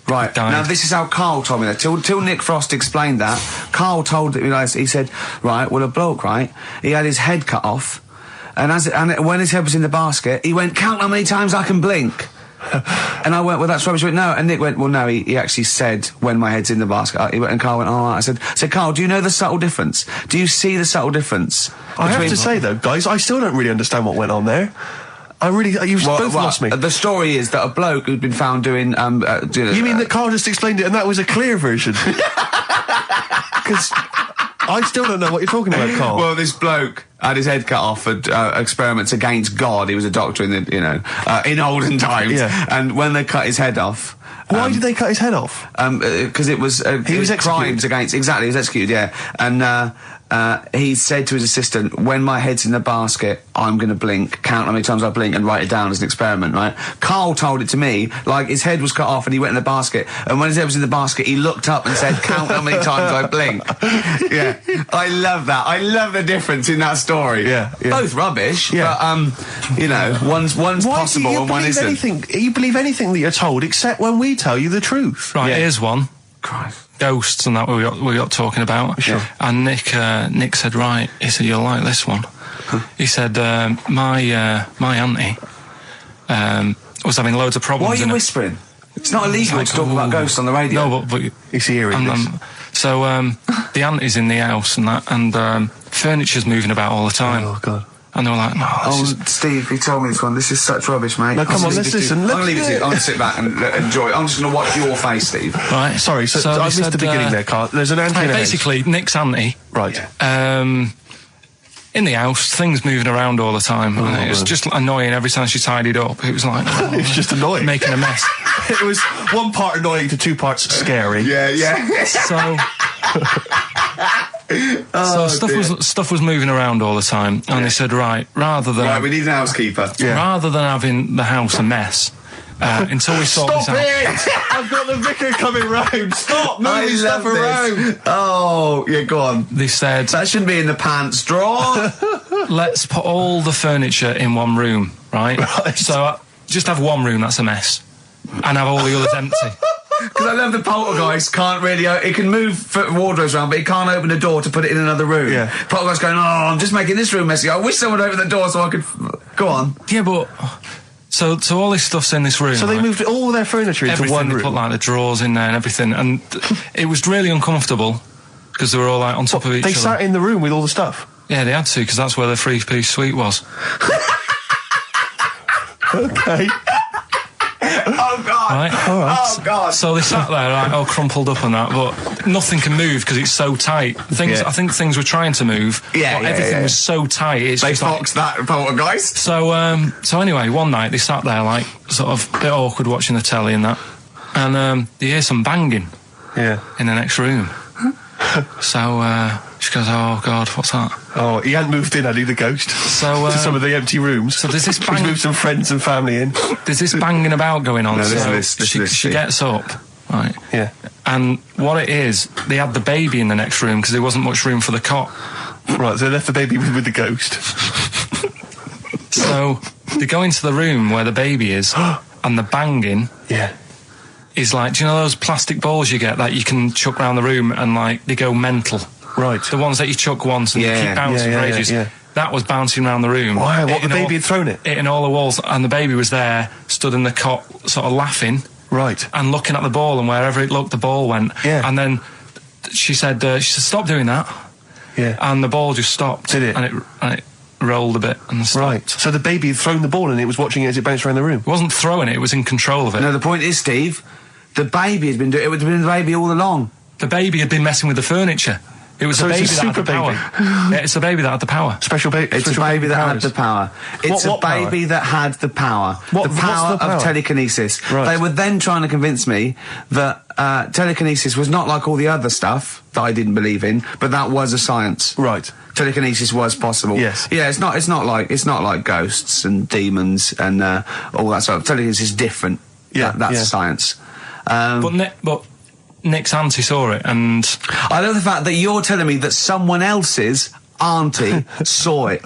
[SPEAKER 1] Right.
[SPEAKER 3] died.
[SPEAKER 1] Now, this is how Carl told me that. Till Nick Frost explained that, Carl told me, he said, right, well, a bloke, right, he had his head cut off, and when his head was in the basket, he went, count how many times I can blink. And I went, well, that's rubbish. He went, no. And Nick went, well, no, he actually said, when my head's in the basket. And Carl went, all right. I said, Carl, do you know the subtle difference? Do you see the subtle difference?
[SPEAKER 2] I have to say, though, guys, I still don't really understand what went on there. You've both lost me.
[SPEAKER 1] The story is that a bloke who'd been found doing...
[SPEAKER 2] You mean that Carl just explained it and that was a clear version? Because I still don't know what you're talking about, Carl.
[SPEAKER 1] Well, this bloke had his head cut off at experiments against God. He was a doctor in the, in olden times.
[SPEAKER 2] Yeah.
[SPEAKER 1] And when they cut his head off...
[SPEAKER 2] Why did they cut his head off?
[SPEAKER 1] Because it was...
[SPEAKER 2] He was executed.
[SPEAKER 1] crimes against... Exactly, he was executed, yeah. And he said to his assistant, when my head's in the basket, I'm going to blink, count how many times I blink and write it down as an experiment, right? Karl told it to me, like his head was cut off and he went in the basket, and when his head was in the basket, he looked up and said, count how many times I blink. Yeah, I love that. I love the difference in that story.
[SPEAKER 2] Yeah.
[SPEAKER 1] Both rubbish, but, you know, one's possible and one isn't.
[SPEAKER 2] You believe anything that you're told, except when we tell you the truth.
[SPEAKER 3] Right, here's one.
[SPEAKER 1] Christ.
[SPEAKER 3] Ghosts and that we got talking about.
[SPEAKER 2] Sure.
[SPEAKER 3] And Nick said, right, he said, you'll like this one. He said, my auntie was having loads of problems.
[SPEAKER 1] Why are you whispering? It's not illegal to talk about ghosts on the radio.
[SPEAKER 3] No, but
[SPEAKER 2] It's eerie.
[SPEAKER 3] so the auntie's in the house and that, and furniture's moving about all the time.
[SPEAKER 2] Oh, God.
[SPEAKER 3] And they were like, no,
[SPEAKER 1] Steve, he told me this one. This is such rubbish, mate.
[SPEAKER 2] No, come on, let's listen.
[SPEAKER 1] I'm going to leave it to you. I'm going to sit back and enjoy it. I'm just going to watch your face, Steve.
[SPEAKER 3] Right.
[SPEAKER 2] Sorry, so I missed the beginning there, Karl. There's an auntie in the house.
[SPEAKER 3] Basically, Nick's auntie.
[SPEAKER 2] Right.
[SPEAKER 3] In the house, things moving around all the time. And it was just annoying every time she tidied up. It was like...
[SPEAKER 2] It was just annoying.
[SPEAKER 3] Making a mess.
[SPEAKER 2] It was one part annoying to two parts scary.
[SPEAKER 1] Yeah.
[SPEAKER 3] So... stuff was moving around all the time, and they said, right,
[SPEAKER 1] we need an housekeeper.
[SPEAKER 3] Rather than having the house a mess, until we sort this out.
[SPEAKER 2] I've got the vicar coming round. Stop moving stuff around.
[SPEAKER 1] Oh, yeah, go on.
[SPEAKER 3] They said
[SPEAKER 1] That shouldn't be in the pants drawer.
[SPEAKER 3] let's put all the furniture in one room, right? So just have one room that's a mess, and have all the others empty.
[SPEAKER 1] Because I love the poltergeist can't really... It can move wardrobes around, but it can't open a door to put it in another room.
[SPEAKER 2] Yeah.
[SPEAKER 1] Poltergeist going, I'm just making this room messy. I wish someone would open the door so I could... Go on.
[SPEAKER 3] Yeah, but... So all this stuff's in this room.
[SPEAKER 2] So they moved all their furniture into one room.
[SPEAKER 3] They put like the drawers in there and everything, and it was really uncomfortable because they were all like on top of each other.
[SPEAKER 2] They sat in the room with all the stuff?
[SPEAKER 3] Yeah, they had to, because that's where the three-piece suite was.
[SPEAKER 2] Okay.
[SPEAKER 1] Oh, God.
[SPEAKER 3] Right?
[SPEAKER 2] All right.
[SPEAKER 1] Oh, God.
[SPEAKER 3] So they sat there, like, all crumpled up and that, but nothing can move because it's so tight. I think things were trying to move, but everything was so tight.
[SPEAKER 1] They foxed that poltergeist.
[SPEAKER 3] So anyway, one night they sat there, like, sort of a bit awkward watching the telly and that, and they hear some banging in the next room. So she goes, oh, God, what's that?
[SPEAKER 2] Oh, he hadn't moved in, had he, the ghost?
[SPEAKER 3] So
[SPEAKER 2] to some of the empty rooms.
[SPEAKER 3] So there's this
[SPEAKER 2] He's moved some friends and family in.
[SPEAKER 3] There's this banging about going on.
[SPEAKER 1] No,
[SPEAKER 3] so she gets up, right?
[SPEAKER 2] Yeah.
[SPEAKER 3] And what it is, they had the baby in the next room because there wasn't much room for the cot.
[SPEAKER 2] Right, so they left the baby with the ghost.
[SPEAKER 3] So they go into the room where the baby is, and the banging is like, do you know those plastic balls you get that you can chuck around the room and like they go mental?
[SPEAKER 2] Right.
[SPEAKER 3] The ones that you chuck once and they keep bouncing for ages.
[SPEAKER 2] Yeah.
[SPEAKER 3] That was bouncing around the room.
[SPEAKER 2] Wow, what, the baby had thrown it?
[SPEAKER 3] Hitting all the walls, and the baby was there, stood in the cot, sort of laughing.
[SPEAKER 2] Right.
[SPEAKER 3] And looking at the ball, and wherever it looked, the ball went.
[SPEAKER 2] Yeah.
[SPEAKER 3] And then she said, stop doing that.
[SPEAKER 2] Yeah.
[SPEAKER 3] And the ball just stopped.
[SPEAKER 2] Did it?
[SPEAKER 3] And it rolled a bit and stopped.
[SPEAKER 2] Right. So the baby had thrown the ball and it was watching it as it bounced around the room?
[SPEAKER 3] It wasn't throwing it, it was in control of it.
[SPEAKER 1] No, the point is, Steve, the baby had been doing it. It would have been the baby all along.
[SPEAKER 3] The baby had been messing with the furniture. It was
[SPEAKER 2] So
[SPEAKER 3] the
[SPEAKER 2] it's
[SPEAKER 3] baby
[SPEAKER 2] a
[SPEAKER 3] that had the
[SPEAKER 2] super
[SPEAKER 3] power.
[SPEAKER 2] baby.
[SPEAKER 3] Yeah, it's the baby that had the power.
[SPEAKER 2] Special baby.
[SPEAKER 1] It's a baby that had the power. It's
[SPEAKER 2] What
[SPEAKER 1] a baby that had the power.
[SPEAKER 2] What's
[SPEAKER 1] The
[SPEAKER 2] the
[SPEAKER 1] power
[SPEAKER 2] power?
[SPEAKER 1] of telekinesis.
[SPEAKER 2] Right.
[SPEAKER 1] They were then trying to convince me that telekinesis was not like all the other stuff that I didn't believe in, but that was a science.
[SPEAKER 2] Right.
[SPEAKER 1] Telekinesis was possible.
[SPEAKER 2] Yes.
[SPEAKER 1] Yeah, it's not like ghosts and demons and all that stuff. Telekinesis is different.
[SPEAKER 2] Yeah,
[SPEAKER 1] That's science.
[SPEAKER 3] But Nick's auntie saw it, and
[SPEAKER 1] I love the fact that you're telling me that someone else's auntie saw it.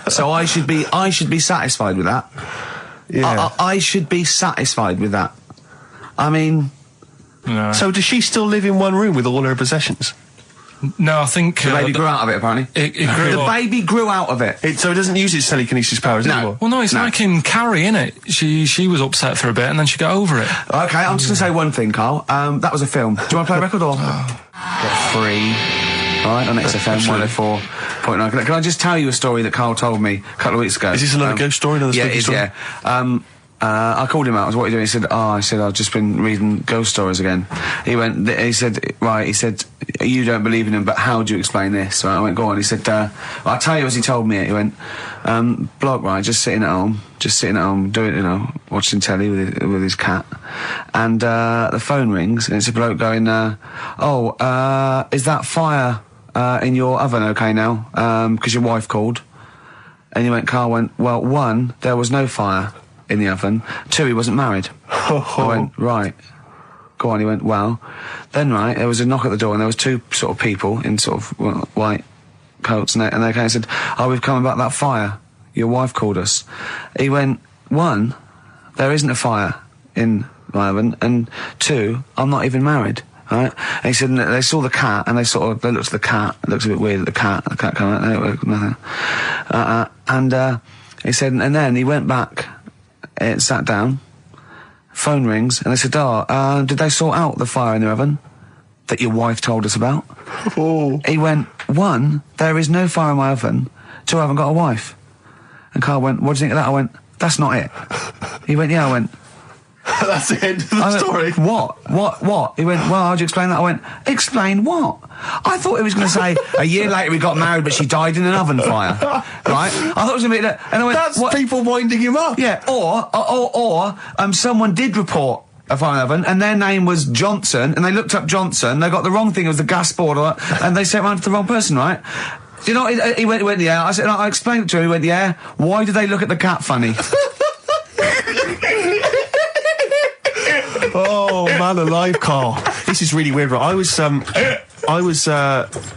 [SPEAKER 1] So I should be satisfied with that.
[SPEAKER 2] Yeah.
[SPEAKER 1] I should be satisfied with that. I mean,
[SPEAKER 2] So does she still live in one room with all her possessions?
[SPEAKER 3] no, I think
[SPEAKER 1] the baby grew out of it, apparently.
[SPEAKER 3] it grew
[SPEAKER 1] The
[SPEAKER 3] up.
[SPEAKER 1] baby grew out of it.
[SPEAKER 2] So it doesn't use its telekinesis powers
[SPEAKER 1] No.
[SPEAKER 2] anymore?
[SPEAKER 3] Well, no, it's like in Carrie, innit? She was upset for a bit, and then she got over it.
[SPEAKER 1] Okay, I'm just going to say one thing, Karl. That was a film. Do you want to play a record or? Get free. All right, on XFM 104.9. Can I just tell you a story that Karl told me a couple of weeks ago?
[SPEAKER 2] Is this another ghost story? Another spooky story?
[SPEAKER 1] Yeah. I called him out. I was, what are you doing? He said, I've just been reading ghost stories again. He said, you don't believe in them, but how do you explain this? So I went, go on. He said, I'll tell you as he told me it. He went, bloke, right, just sitting at home, doing, watching telly with his cat. And, the phone rings and it's a bloke going, is that fire, in your oven okay now? Because your wife called. And Karl went, well, 1, there was no fire in the oven. 2, he wasn't married. I went, right. Go on, he went, well. Then, right, there was a knock at the door and there was 2 sort of people in sort of white coats and they came and said, oh, we've come about that fire. Your wife called us. He went, 1, there isn't a fire in my oven, and 2, I'm not even married. Right? And he said, and they saw the cat, and they looked at the cat. It looks a bit weird at the cat came out, nothing. And he said, and then he went back, sat down, phone rings, and they said, did they sort out the fire in the oven that your wife told us about?
[SPEAKER 2] Oh.
[SPEAKER 1] He went, 1, there is no fire in my oven. 2, I haven't got a wife. And Karl went, what do you think of that? I went, that's not it. He went, yeah. I went,
[SPEAKER 2] that's the end of the story.
[SPEAKER 1] What? He went, well, how'd you explain that? I went, explain what? I thought he was going to say, a year later we got married, but she died in an oven fire. Right? I thought it was going to be that. And I went,
[SPEAKER 2] that's
[SPEAKER 1] what?
[SPEAKER 2] People winding him up.
[SPEAKER 1] Yeah, or someone did report a fire oven, and their name was Johnson, and they looked up Johnson, they got the wrong thing, it was the gas board, and they sent around to the wrong person, right? You know, he went, yeah. I said, I explained it to him, he went, yeah. Why did they look at the cat funny?
[SPEAKER 2] Oh, man alive, Karl. This is really weird, right? I was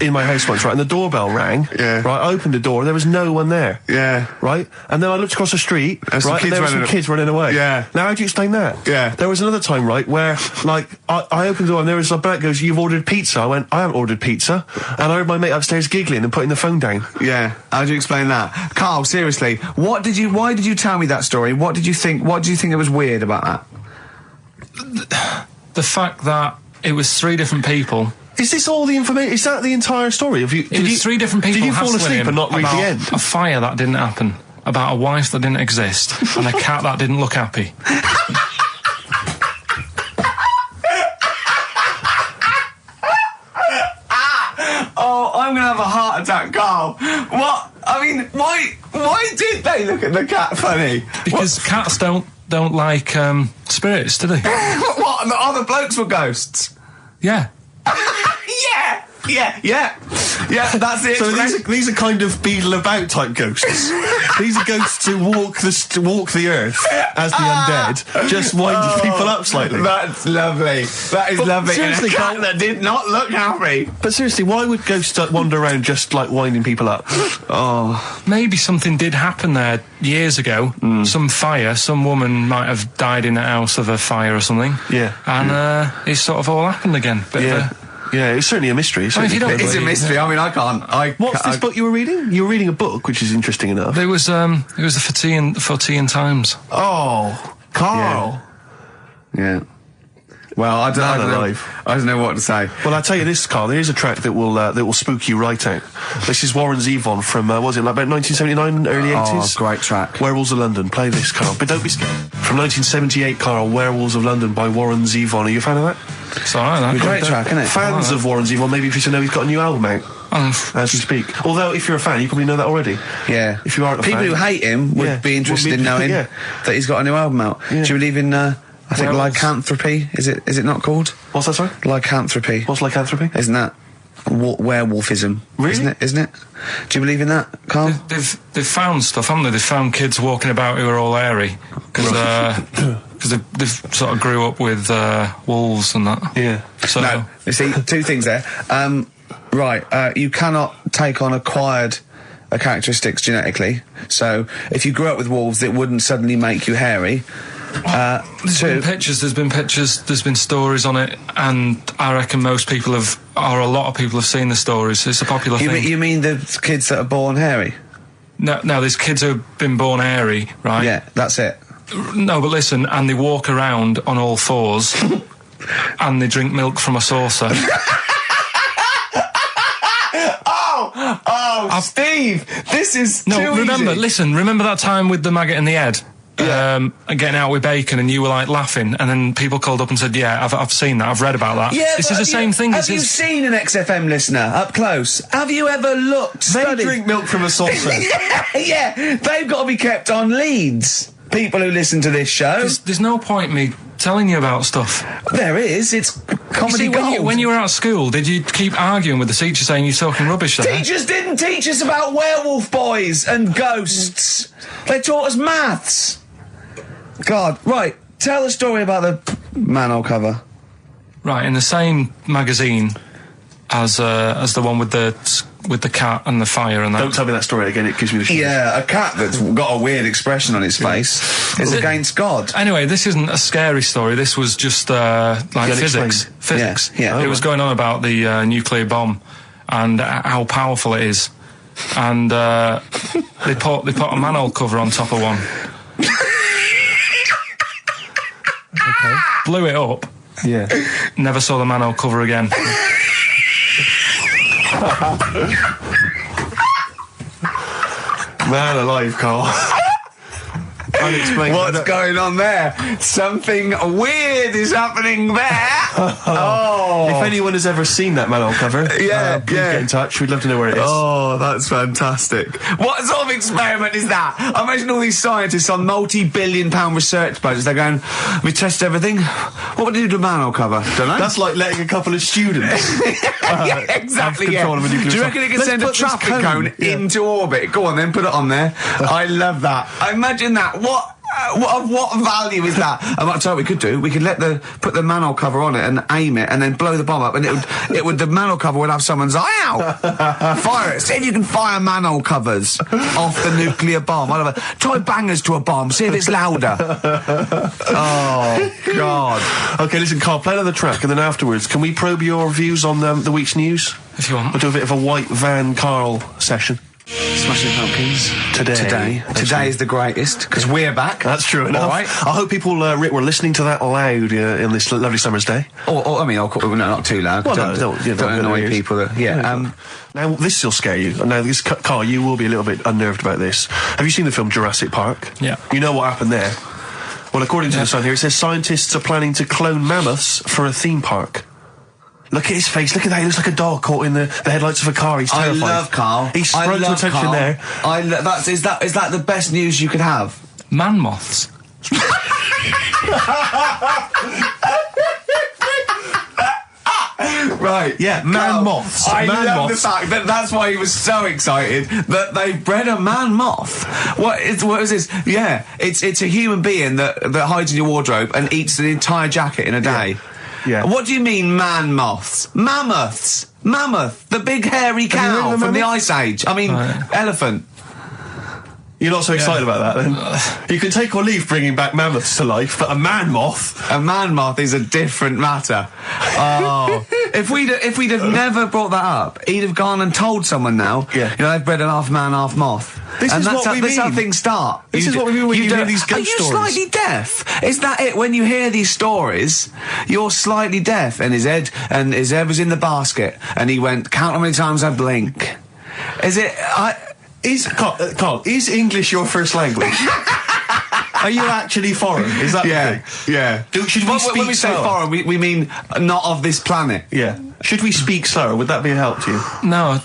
[SPEAKER 2] in my house once, right, and the doorbell rang.
[SPEAKER 1] Yeah.
[SPEAKER 2] Right, I opened the door, there was no one there.
[SPEAKER 1] Yeah.
[SPEAKER 2] Right? And then I looked across the street,
[SPEAKER 1] There's
[SPEAKER 2] right, and there were some kids running away.
[SPEAKER 1] Yeah.
[SPEAKER 2] Now, how do you explain that?
[SPEAKER 1] Yeah.
[SPEAKER 2] There was another time, right, where, like, I opened the door and there was a bloke goes, you've ordered pizza. I went, I haven't ordered pizza. And I heard my mate upstairs giggling and putting the phone down.
[SPEAKER 1] Yeah. How do you explain that? Karl, seriously, why did you tell me that story? What did you think that was weird about that?
[SPEAKER 3] The fact that it was 3 different people.
[SPEAKER 2] Is this all the information? Is that the entire story?
[SPEAKER 3] It was 3 different people.
[SPEAKER 2] Did you fall
[SPEAKER 3] hassling
[SPEAKER 2] asleep
[SPEAKER 3] him
[SPEAKER 2] and not read the
[SPEAKER 3] about
[SPEAKER 2] end?
[SPEAKER 3] A fire that didn't happen, about a wife that didn't exist, and a cat that didn't look happy.
[SPEAKER 1] Oh, I'm gonna have a heart attack, Karl. What? I mean, why did they look at the cat funny?
[SPEAKER 3] Because cats don't like spirits, do they?
[SPEAKER 1] What? And the other blokes were ghosts?
[SPEAKER 3] Yeah.
[SPEAKER 1] Yeah, that's it.
[SPEAKER 2] So these are kind of beetle about type ghosts. These are ghosts who walk the earth as the undead, just winding people up slightly.
[SPEAKER 1] That's lovely. That is lovely.
[SPEAKER 2] Seriously,
[SPEAKER 1] and a cat
[SPEAKER 2] Karl,
[SPEAKER 1] that did not look happy.
[SPEAKER 2] But seriously, why would ghosts wander around just like winding people up?
[SPEAKER 1] Oh,
[SPEAKER 3] Maybe something did happen there years ago. Some fire, some woman might have died in a house of a fire or something.
[SPEAKER 2] Yeah.
[SPEAKER 3] And it's sort of all happened again. Bit of a,
[SPEAKER 2] Yeah, it's certainly a mystery.
[SPEAKER 3] I mean, if you don't
[SPEAKER 1] it's a mystery. I mean, I can't.
[SPEAKER 2] What's this book you were reading? You were reading a book, which is interesting enough.
[SPEAKER 3] it was the for tea and Times.
[SPEAKER 2] Oh, Karl.
[SPEAKER 1] Yeah. Well, I don't know what to say.
[SPEAKER 2] Well, I'll tell you this, Karl. There is a track that will spook you right out. This is Warren Zevon from what was it, like about 1979, early 80s?
[SPEAKER 1] Oh, great track.
[SPEAKER 2] Werewolves of London. Play this, Karl. But don't be scared. From 1978, Karl, Werewolves of London by Warren Zevon. Are you a fan of that?
[SPEAKER 3] It's alright, that.
[SPEAKER 1] Great track, isn't it?
[SPEAKER 2] Fans of Warren Zevon, maybe if you should know he's got a new album out as we speak. Although, if you're a fan, you probably know that already.
[SPEAKER 1] Yeah.
[SPEAKER 2] If you aren't a
[SPEAKER 1] People
[SPEAKER 2] fan,
[SPEAKER 1] who hate him would be interested in knowing that he's got a new album out.
[SPEAKER 2] Yeah.
[SPEAKER 1] Do you believe in? I think lycanthropy. Is it not called?
[SPEAKER 2] What's that, sorry?
[SPEAKER 1] Lycanthropy.
[SPEAKER 2] What's lycanthropy?
[SPEAKER 1] Isn't that werewolfism?
[SPEAKER 2] Really?
[SPEAKER 1] Isn't it? Do you believe in that, Karl?
[SPEAKER 3] They've found stuff, haven't they? They've found kids walking about who are all hairy because they've sort of grew up with wolves and that.
[SPEAKER 2] Yeah.
[SPEAKER 3] So
[SPEAKER 1] No, you see, 2 things there. You cannot take on acquired characteristics genetically. So if you grew up with wolves, it wouldn't suddenly make you hairy.
[SPEAKER 3] There's been pictures, there's been stories on it, and I reckon a lot of people have seen the stories. It's a popular thing.
[SPEAKER 1] You mean the kids that are born hairy?
[SPEAKER 3] No, there's kids who have been born hairy, right?
[SPEAKER 1] Yeah, that's it.
[SPEAKER 3] No, but listen, and they walk around on all 4s, and they drink milk from a saucer.
[SPEAKER 1] Steve, this is
[SPEAKER 3] remember that time with the maggot in the head? Getting out with bacon, and you were like laughing, and then people called up and said, yeah, I've seen that, I've read about that.
[SPEAKER 1] Yeah,
[SPEAKER 3] this is the same thing.
[SPEAKER 1] Have you seen an XFM listener up close? Have you ever looked?
[SPEAKER 2] They drink milk from a saucer.
[SPEAKER 1] Yeah, they've got to be kept on leads. People who listen to this show.
[SPEAKER 3] There's no point me telling you about stuff.
[SPEAKER 1] There is. It's comedy
[SPEAKER 3] See,
[SPEAKER 1] gold.
[SPEAKER 3] when you were at school, did you keep arguing with the teacher saying you're talking rubbish there?
[SPEAKER 1] Teachers didn't teach us about werewolf boys and ghosts. They taught us maths. God, right. Tell the story about the manhole cover.
[SPEAKER 3] Right, in the same magazine as the one with the cat and the fire and that.
[SPEAKER 2] Don't tell me that story again, it gives me the shivers.
[SPEAKER 1] Yeah, a cat that's got a weird expression on its face is against God.
[SPEAKER 3] Anyway, this isn't a scary story. This was just like physics. Physics.
[SPEAKER 1] Yeah.
[SPEAKER 3] It was going on about the nuclear bomb and how powerful it is. And they put a manhole cover on top of one.
[SPEAKER 2] Okay.
[SPEAKER 3] Blew it up.
[SPEAKER 2] Yeah.
[SPEAKER 3] Never saw the manhole cover again.
[SPEAKER 2] Man alive, Carl. Unexplained.
[SPEAKER 1] What's going on there? Something weird is happening there. Oh.
[SPEAKER 2] If anyone has ever seen that manhole cover, please get in touch. We'd love to know where it is.
[SPEAKER 1] Oh, that's fantastic. What sort of experiment is that? I imagine all these scientists on multi-billion-pound research budgets, they're going, we test everything. What would you do to a manhole cover? Don't know.
[SPEAKER 2] That's like letting a couple of students
[SPEAKER 1] yeah, exactly,
[SPEAKER 2] have control of a nuclear
[SPEAKER 1] Do you reckon it can
[SPEAKER 2] Let's
[SPEAKER 1] send a
[SPEAKER 2] put this
[SPEAKER 1] traffic cone into orbit? Go on then, put it on there. I love that. Imagine that. What value is that? I might tell you what we could do. We could put the manhole cover on it and aim it and then blow the bomb up, and the manhole cover would have someone's eye out. Fire it. See if you can fire manhole covers off the nuclear bomb. I love it. Try bangers to a bomb. See if it's louder. Oh God.
[SPEAKER 2] Okay, listen, Carl, play another track, and then afterwards, can we probe your views on the week's news?
[SPEAKER 3] If you want.
[SPEAKER 2] We'll do a bit of a white van Carl session.
[SPEAKER 1] Smashing Pumpkins. Today is the greatest, because we're back.
[SPEAKER 2] That's true enough.
[SPEAKER 1] All right.
[SPEAKER 2] I hope people, Rick, were listening to that loud in this lovely summer's day.
[SPEAKER 1] I mean, no, not too loud.
[SPEAKER 2] Well,
[SPEAKER 1] don't
[SPEAKER 2] don't
[SPEAKER 1] annoy people.
[SPEAKER 2] Now, this will scare you. Now, Carl, you will be a little bit unnerved about this. Have you seen the film Jurassic Park?
[SPEAKER 3] Yeah.
[SPEAKER 2] You know what happened there? Well, according to the Sun here, it says scientists are planning to clone mammoths for a theme park. Look at his face. Look at that. He looks like a dog caught in the headlights of a car. He's terrified.
[SPEAKER 1] I love Carl.
[SPEAKER 2] He's sprung to attention
[SPEAKER 1] Carl.
[SPEAKER 2] there.
[SPEAKER 1] Is that the best news you could have?
[SPEAKER 3] Man moths.
[SPEAKER 1] Right.
[SPEAKER 2] Yeah, man moths.
[SPEAKER 1] I
[SPEAKER 2] Man
[SPEAKER 1] love
[SPEAKER 2] moths.
[SPEAKER 1] the fact that that's why he was so excited that they bred a man moth. What is this? Yeah, it's a human being that hides in your wardrobe and eats an entire jacket in a day.
[SPEAKER 2] Yeah.
[SPEAKER 1] What do you mean, man moths? Mammoths. Mammoth, the big hairy
[SPEAKER 2] Have you heard
[SPEAKER 1] cow
[SPEAKER 2] of a
[SPEAKER 1] from the
[SPEAKER 2] mammoth?
[SPEAKER 1] Ice Age. I mean, elephant.
[SPEAKER 2] You're not so excited about that, then? You can take or leave bringing back mammoths to life, but a man moth...
[SPEAKER 1] A man moth is a different matter. Oh. If we'd have never brought that up, he'd have gone and told someone now,
[SPEAKER 2] Yeah.
[SPEAKER 1] you know, they've bred an half man, half moth.
[SPEAKER 2] This is what we
[SPEAKER 1] That's how
[SPEAKER 2] mean.
[SPEAKER 1] things start.
[SPEAKER 2] This is what we mean when you hear these ghost
[SPEAKER 1] Are you
[SPEAKER 2] stories.
[SPEAKER 1] slightly deaf? Is that it? When you hear these stories, you're slightly deaf. And his head was in the basket, and he went, count how many times I blink. Is it...
[SPEAKER 2] Carl, is English your first language? Are you actually foreign? Is that the thing?
[SPEAKER 1] Yeah.
[SPEAKER 2] Should we speak
[SPEAKER 1] when we say
[SPEAKER 2] slower?
[SPEAKER 1] foreign, we mean not of this planet.
[SPEAKER 2] Yeah. Should we speak slower? Would that be a help to you?
[SPEAKER 3] No,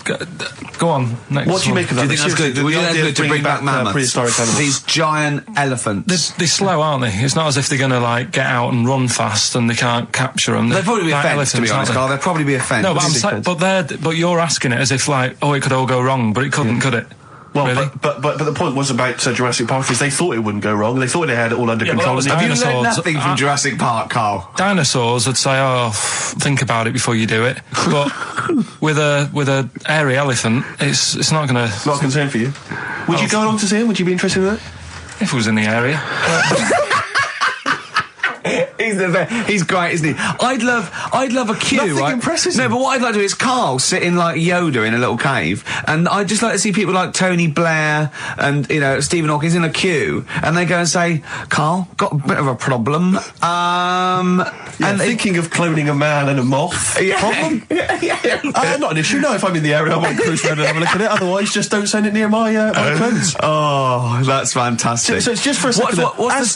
[SPEAKER 3] go on. Next
[SPEAKER 2] What do you
[SPEAKER 3] one.
[SPEAKER 2] make of
[SPEAKER 1] Do
[SPEAKER 2] that?
[SPEAKER 1] you think that's good?
[SPEAKER 2] The
[SPEAKER 1] Do you think that's
[SPEAKER 2] idea
[SPEAKER 1] good
[SPEAKER 2] of
[SPEAKER 1] to bring
[SPEAKER 2] bringing
[SPEAKER 1] back mammoths?
[SPEAKER 2] prehistoric animals.
[SPEAKER 1] These giant elephants.
[SPEAKER 3] They're slow, aren't they? It's not as if they're going to like get out and run fast and they can't capture them.
[SPEAKER 1] They'd probably be a
[SPEAKER 3] Like
[SPEAKER 1] fence, to be
[SPEAKER 3] elephants,
[SPEAKER 1] honest,
[SPEAKER 3] aren't
[SPEAKER 1] Carl. They'd probably be a fence.
[SPEAKER 3] they? No, but you're asking it as if like, oh, it could all go wrong, but it couldn't, could it?
[SPEAKER 2] Well,
[SPEAKER 3] Really?
[SPEAKER 2] but the point was about Jurassic Park is they thought it wouldn't go wrong. They thought they had it all under
[SPEAKER 3] Yeah, but
[SPEAKER 2] control.
[SPEAKER 3] that was
[SPEAKER 2] and
[SPEAKER 1] Have you learned
[SPEAKER 3] dinosaurs.
[SPEAKER 1] nothing from Jurassic Park, Carl?
[SPEAKER 3] Dinosaurs would say, oh, think about it before you do it. But with a hairy elephant, it's not going to...
[SPEAKER 2] Not a concern for you. Would you go along to see him? Would you be interested in that?
[SPEAKER 3] If it was in the area.
[SPEAKER 1] He's great, isn't he? I'd love a queue,
[SPEAKER 2] Nothing
[SPEAKER 1] right?
[SPEAKER 2] impresses
[SPEAKER 1] No,
[SPEAKER 2] him.
[SPEAKER 1] but what I'd like to do is Carl sitting like Yoda in a little cave, and I'd just like to see people like Tony Blair and, you know, Stephen Hawking's in a queue, and they go and say, Carl, got a bit of a problem.
[SPEAKER 2] And thinking of cloning a man and a moth. Problem? Not an issue. No, if I'm in the area, I might cruise around and have a look at it. Otherwise, just don't send it near my clothes.
[SPEAKER 1] Oh, that's fantastic.
[SPEAKER 2] So it's just for a second.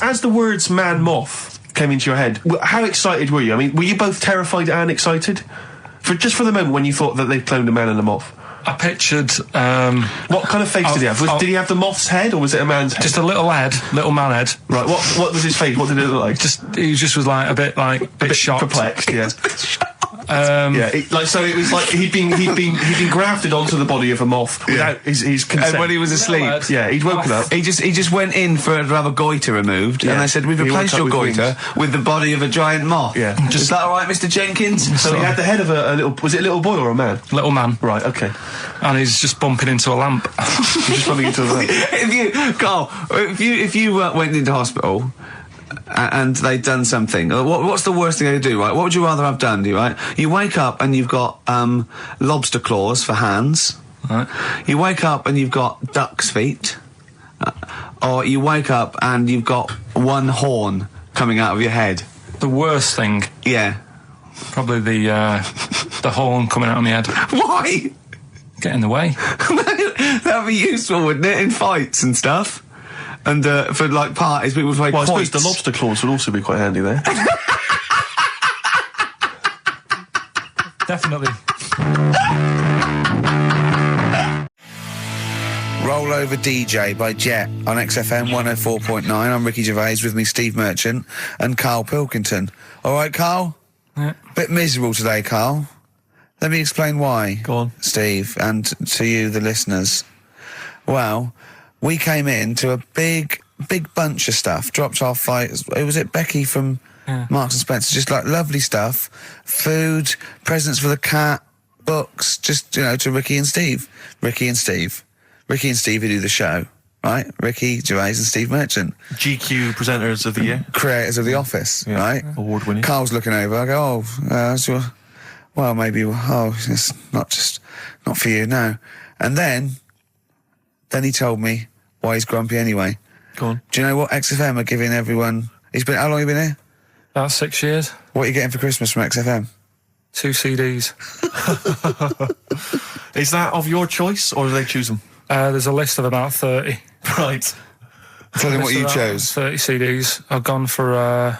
[SPEAKER 2] As the words man moth came into your head, how excited were you? I mean, were you both terrified and excited? For the moment when you thought that they'd cloned a man and a moth?
[SPEAKER 4] I pictured
[SPEAKER 2] What kind of face did he have? Did he have the moth's head, or was it a man's head?
[SPEAKER 4] just a little man head.
[SPEAKER 2] Right. What was his face? What did it look like?
[SPEAKER 4] He just was like a bit shocked.
[SPEAKER 2] Perplexed. Yeah. It was like he'd been grafted onto the body of a moth without his consent.
[SPEAKER 1] And when he was asleep,
[SPEAKER 2] he'd woken up.
[SPEAKER 1] he just went in to have a goiter removed, and they said, "We've replaced your goiter with the body of a giant moth."
[SPEAKER 2] Yeah.
[SPEAKER 1] Is that all right, Mr. Jenkins?
[SPEAKER 2] So he had the head of a little. Was it a little boy or a man?
[SPEAKER 4] Little man.
[SPEAKER 2] Right. Okay.
[SPEAKER 4] And he's just bumping into a lamp.
[SPEAKER 2] He's just bumping into a lamp.
[SPEAKER 1] If you went into hospital and they'd done something, what's the worst thing they could do, right? What would you rather have done, right? You wake up and you've got lobster claws for hands.
[SPEAKER 4] Right.
[SPEAKER 1] You wake up and you've got duck's feet. Or you wake up and you've got one horn coming out of your head.
[SPEAKER 4] The worst thing,
[SPEAKER 1] Yeah.
[SPEAKER 4] probably the horn coming out of my head.
[SPEAKER 1] Why?
[SPEAKER 4] Get in the way.
[SPEAKER 1] That'd be useful, wouldn't it, in fights and stuff? And for like parties, people would play
[SPEAKER 2] Well, I suppose
[SPEAKER 1] quoits.
[SPEAKER 2] the lobster claws would also be quite handy there.
[SPEAKER 3] Definitely.
[SPEAKER 1] Roll Over DJ by Jet on XFM 104.9. I'm Ricky Gervais, with me Steve Merchant and Karl Pilkington. All right, Karl?
[SPEAKER 3] Yeah.
[SPEAKER 1] Bit miserable today, Karl. Let me explain why.
[SPEAKER 2] Go on.
[SPEAKER 1] Steve, and to you, the listeners. Well, we came in to a big bunch of stuff. Dropped off like, was it Becky from Marks and Spencer? Just like lovely stuff. Food, presents for the cat, books, just, to Ricky and Steve. Ricky and Steve who do the show, right? Ricky Gervais and Steve Merchant.
[SPEAKER 2] GQ presenters of the year.
[SPEAKER 1] Creators of The Office, right?
[SPEAKER 2] Award-winning.
[SPEAKER 1] Carl's looking over. I go, maybe, it's not for you, no. And then he told me why he's grumpy anyway.
[SPEAKER 2] Go on.
[SPEAKER 1] Do you know what XFM are giving everyone? How long have you been here?
[SPEAKER 3] About 6 years.
[SPEAKER 1] What are you getting for Christmas from XFM?
[SPEAKER 3] 2 CDs.
[SPEAKER 2] Is that of your choice, or do they choose them?
[SPEAKER 3] There's a list of about 30.
[SPEAKER 2] Right.
[SPEAKER 1] Tell him what
[SPEAKER 3] List
[SPEAKER 1] you
[SPEAKER 3] of about
[SPEAKER 1] chose.
[SPEAKER 3] 30 CDs. I've gone for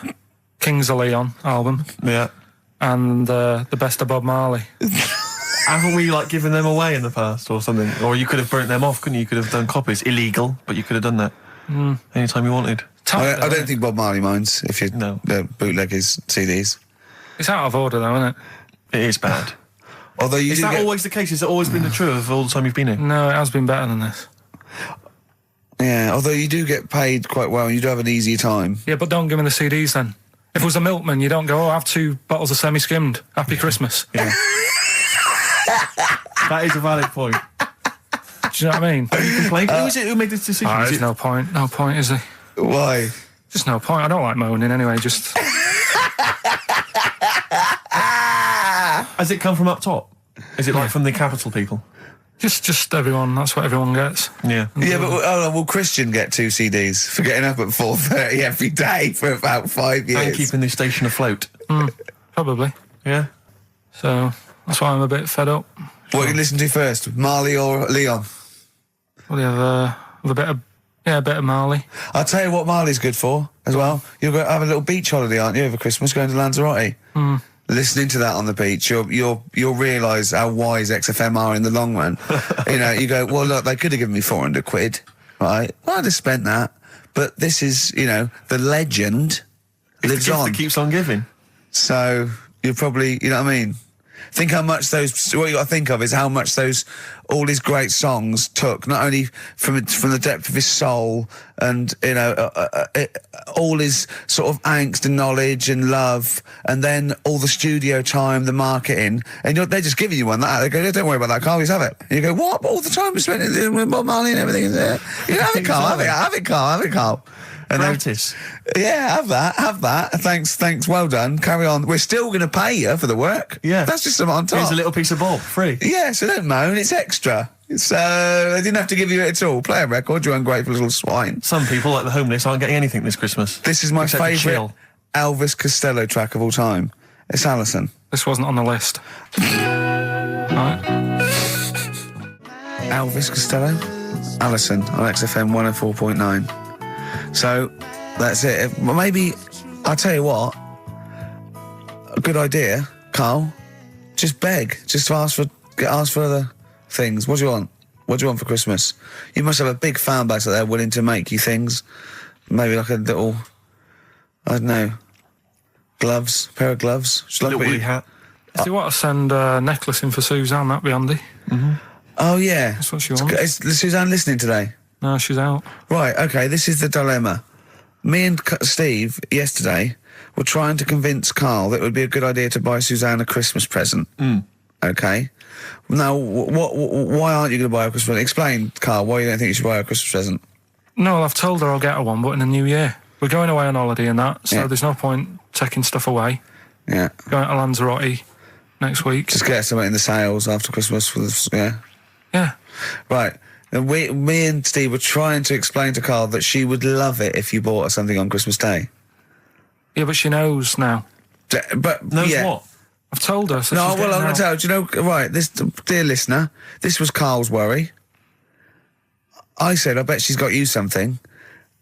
[SPEAKER 3] Kings of Leon album
[SPEAKER 2] Yeah.
[SPEAKER 3] and the Best of Bob Marley.
[SPEAKER 2] Haven't we given them away in the past or something? Or you could have burnt them off, couldn't you? You could have done copies. Illegal, but you could have done that anytime you wanted.
[SPEAKER 1] I don't think Bob Marley minds if you bootleg his CDs.
[SPEAKER 3] It's out of order though, isn't it?
[SPEAKER 2] It is bad.
[SPEAKER 1] Although you
[SPEAKER 2] Is that always the case? Has it always been the truth of all the time you've been here?
[SPEAKER 3] No, it has been better than this.
[SPEAKER 1] Yeah, although you do get paid quite well, and you do have an easier time.
[SPEAKER 3] Yeah, but don't give me the CDs then. If it was a milkman, you don't go, have 2 bottles of semi-skimmed. Happy Christmas.
[SPEAKER 2] Yeah. That is a valid point.
[SPEAKER 3] Do you know what I mean?
[SPEAKER 2] You complain. Who is it who made this decision? Is
[SPEAKER 3] There's
[SPEAKER 2] it-
[SPEAKER 3] no point. No point, is there?
[SPEAKER 1] Why?
[SPEAKER 3] Just no point. I don't like moaning anyway, just...
[SPEAKER 2] Has it come from up top? Is it from the capital people?
[SPEAKER 3] Just everyone. That's what everyone gets.
[SPEAKER 2] Yeah.
[SPEAKER 1] Yeah, but will Christian get 2 CDs for getting up at 4:30 every day for about 5 years?
[SPEAKER 2] And keeping this station afloat.
[SPEAKER 3] Probably.
[SPEAKER 2] Yeah.
[SPEAKER 3] So that's why I'm a bit fed up.
[SPEAKER 1] What do you listen to first, Marley or Leon?
[SPEAKER 3] Well, you have a bit of Marley.
[SPEAKER 1] I'll tell you what Marley's good for as well. You're going to have a little beach holiday, aren't you, over Christmas, going to Lanzarote? Listening to that on the beach, you'll realise how wise XFM are in the long run. You go, well, look, they could have given me 400 quid, right? Well, I'd have spent that. But this is, the legend lives
[SPEAKER 2] the gift
[SPEAKER 1] on.
[SPEAKER 2] that keeps on giving.
[SPEAKER 1] So you're probably, you know what I mean? Think how much what you got to think of is how much all his great songs took, not only from the depth of his soul and, all his sort of angst and knowledge and love, and then all the studio time, the marketing, and they're just giving you one that. They go, don't worry about that, Carl, just have it. And you go, what? But all the time we spent with Bob Marley and everything is there. Have it, Carl, have it, Carl. And
[SPEAKER 2] Practice.
[SPEAKER 1] Have that. Thanks, well done. Carry on. We're still going to pay you for the work.
[SPEAKER 2] Yeah.
[SPEAKER 1] That's just some on top.
[SPEAKER 2] Here's a little piece of Bob, free.
[SPEAKER 1] Yeah, so don't moan, it's extra. So they didn't have to give you it at all. Play a record, you ungrateful little swine.
[SPEAKER 2] Some people, like the homeless, aren't getting anything this Christmas.
[SPEAKER 1] This is my
[SPEAKER 2] Except to
[SPEAKER 1] favourite
[SPEAKER 2] chill.
[SPEAKER 1] Elvis Costello track of all time. It's Alison.
[SPEAKER 3] This wasn't on the list. Right.
[SPEAKER 1] Elvis Costello, Alison on XFM 104.9. So that's it. Well, maybe I'll tell you what. A good idea, Carl. Just beg. Just ask for things. What do you want? What do you want for Christmas? You must have a big fan base out there willing to make you things. Maybe like a little, I don't know, gloves, pair of gloves.
[SPEAKER 2] Little woolly hat.
[SPEAKER 3] If you want to send a necklace in for Suzanne, that'd be handy.
[SPEAKER 1] Oh, yeah.
[SPEAKER 3] That's what she wants.
[SPEAKER 1] Is Suzanne listening today?
[SPEAKER 3] No, she's out.
[SPEAKER 1] Right, okay, this is the dilemma. Me and Steve, yesterday, were trying to convince Karl that it would be a good idea to buy Suzanne a Christmas present. Okay? Now, why aren't you going to buy her a Christmas present? Explain, Karl, why you don't think you should buy her a Christmas present.
[SPEAKER 3] No, I've told her I'll get her one, but in the new year. We're going away on holiday and that, so there's no point taking stuff away.
[SPEAKER 1] Yeah.
[SPEAKER 3] Going to Lanzarote next week.
[SPEAKER 1] Just get something in the sales after Christmas for the,
[SPEAKER 3] Yeah.
[SPEAKER 1] Right. And me and Steve were trying to explain to Karl that she would love it if you bought her something on Christmas Day.
[SPEAKER 3] Yeah, but she knows now.
[SPEAKER 1] But
[SPEAKER 2] Knows what?
[SPEAKER 3] I've told her. So
[SPEAKER 1] No,
[SPEAKER 3] she's
[SPEAKER 1] well, I'm
[SPEAKER 3] getting
[SPEAKER 1] going to
[SPEAKER 3] out.
[SPEAKER 1] tell you. Do you know, right, this, dear listener, this was Karl's worry. I said, I bet she's got you something.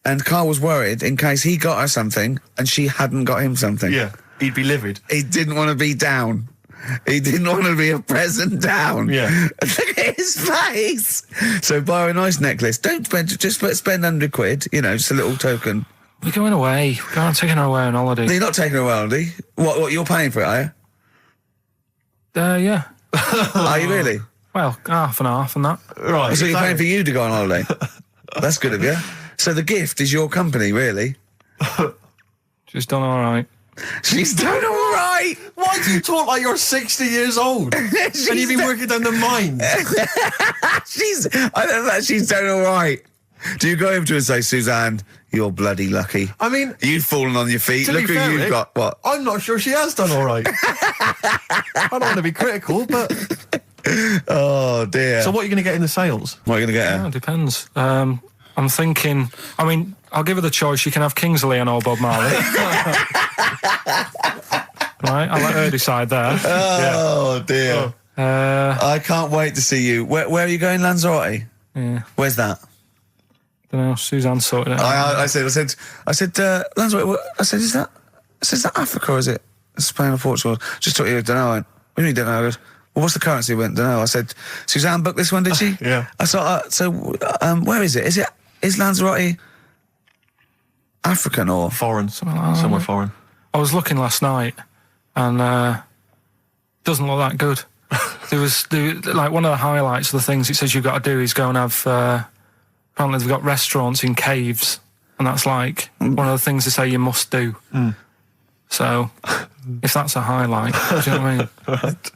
[SPEAKER 1] And Karl was worried in case he got her something and she hadn't got him something.
[SPEAKER 2] Yeah, he'd be livid.
[SPEAKER 1] He didn't want to be down. He didn't want to be a present down.
[SPEAKER 2] Yeah.
[SPEAKER 1] Look at his face. So buy her a nice necklace. Don't spend, just spend £100, you know, just a little token.
[SPEAKER 3] We're going away. We're going taking her away on holiday.
[SPEAKER 1] You're not taking her away, are you? What, you're paying for it, are you?
[SPEAKER 3] Yeah.
[SPEAKER 1] Are you really?
[SPEAKER 3] Well, half and half and that.
[SPEAKER 2] Right.
[SPEAKER 1] So you're paying for you to go on holiday? That's good of you. So the gift is your company, really?
[SPEAKER 3] She's done all right.
[SPEAKER 1] She's done all right.
[SPEAKER 2] Why do you talk like you're 60 years old? And you've been working down the mines?
[SPEAKER 1] I don't know, she's done all right. Do you go over to her and say, Suzanne, you're bloody lucky?
[SPEAKER 2] I mean,
[SPEAKER 1] You've fallen on your feet.
[SPEAKER 2] to
[SPEAKER 1] Look
[SPEAKER 2] be
[SPEAKER 1] who
[SPEAKER 2] fair,
[SPEAKER 1] you've
[SPEAKER 2] Rick,
[SPEAKER 1] got. What?
[SPEAKER 2] I'm not sure she has done all right. I don't want to be critical, but...
[SPEAKER 1] Oh, dear.
[SPEAKER 2] So what are you going to get in the sales?
[SPEAKER 1] What are you going to get her?
[SPEAKER 3] Yeah, it depends. I'm thinking, I mean, I'll give her the choice. You can have Kingsley and or Bob Marley. Right, I'll let her decide there.
[SPEAKER 1] Oh, dear. I can't wait to see you. Where are you going, Lanzarote?
[SPEAKER 3] Yeah,
[SPEAKER 1] Where's that?
[SPEAKER 3] don't know. Suzanne sorted it out.
[SPEAKER 1] I said, Lanzarote. I said, is that Africa or is it Spain or Portugal? Just thought you don't know. What do you mean don't know? I goes, well, what's the currency? I went, don't know. I said, Suzanne booked this one, did she?
[SPEAKER 2] Yeah.
[SPEAKER 1] I thought, where is it? Is Lanzarote African or
[SPEAKER 2] Foreign.
[SPEAKER 3] Something like that.
[SPEAKER 2] Somewhere foreign.
[SPEAKER 3] I was looking last night, and doesn't look that good. There was like one of the highlights of the things it says you've got to do is go and have. Apparently, they've got restaurants in caves, and that's like one of the things they say you must do. So, if that's a highlight, do you know what I mean?
[SPEAKER 2] Right.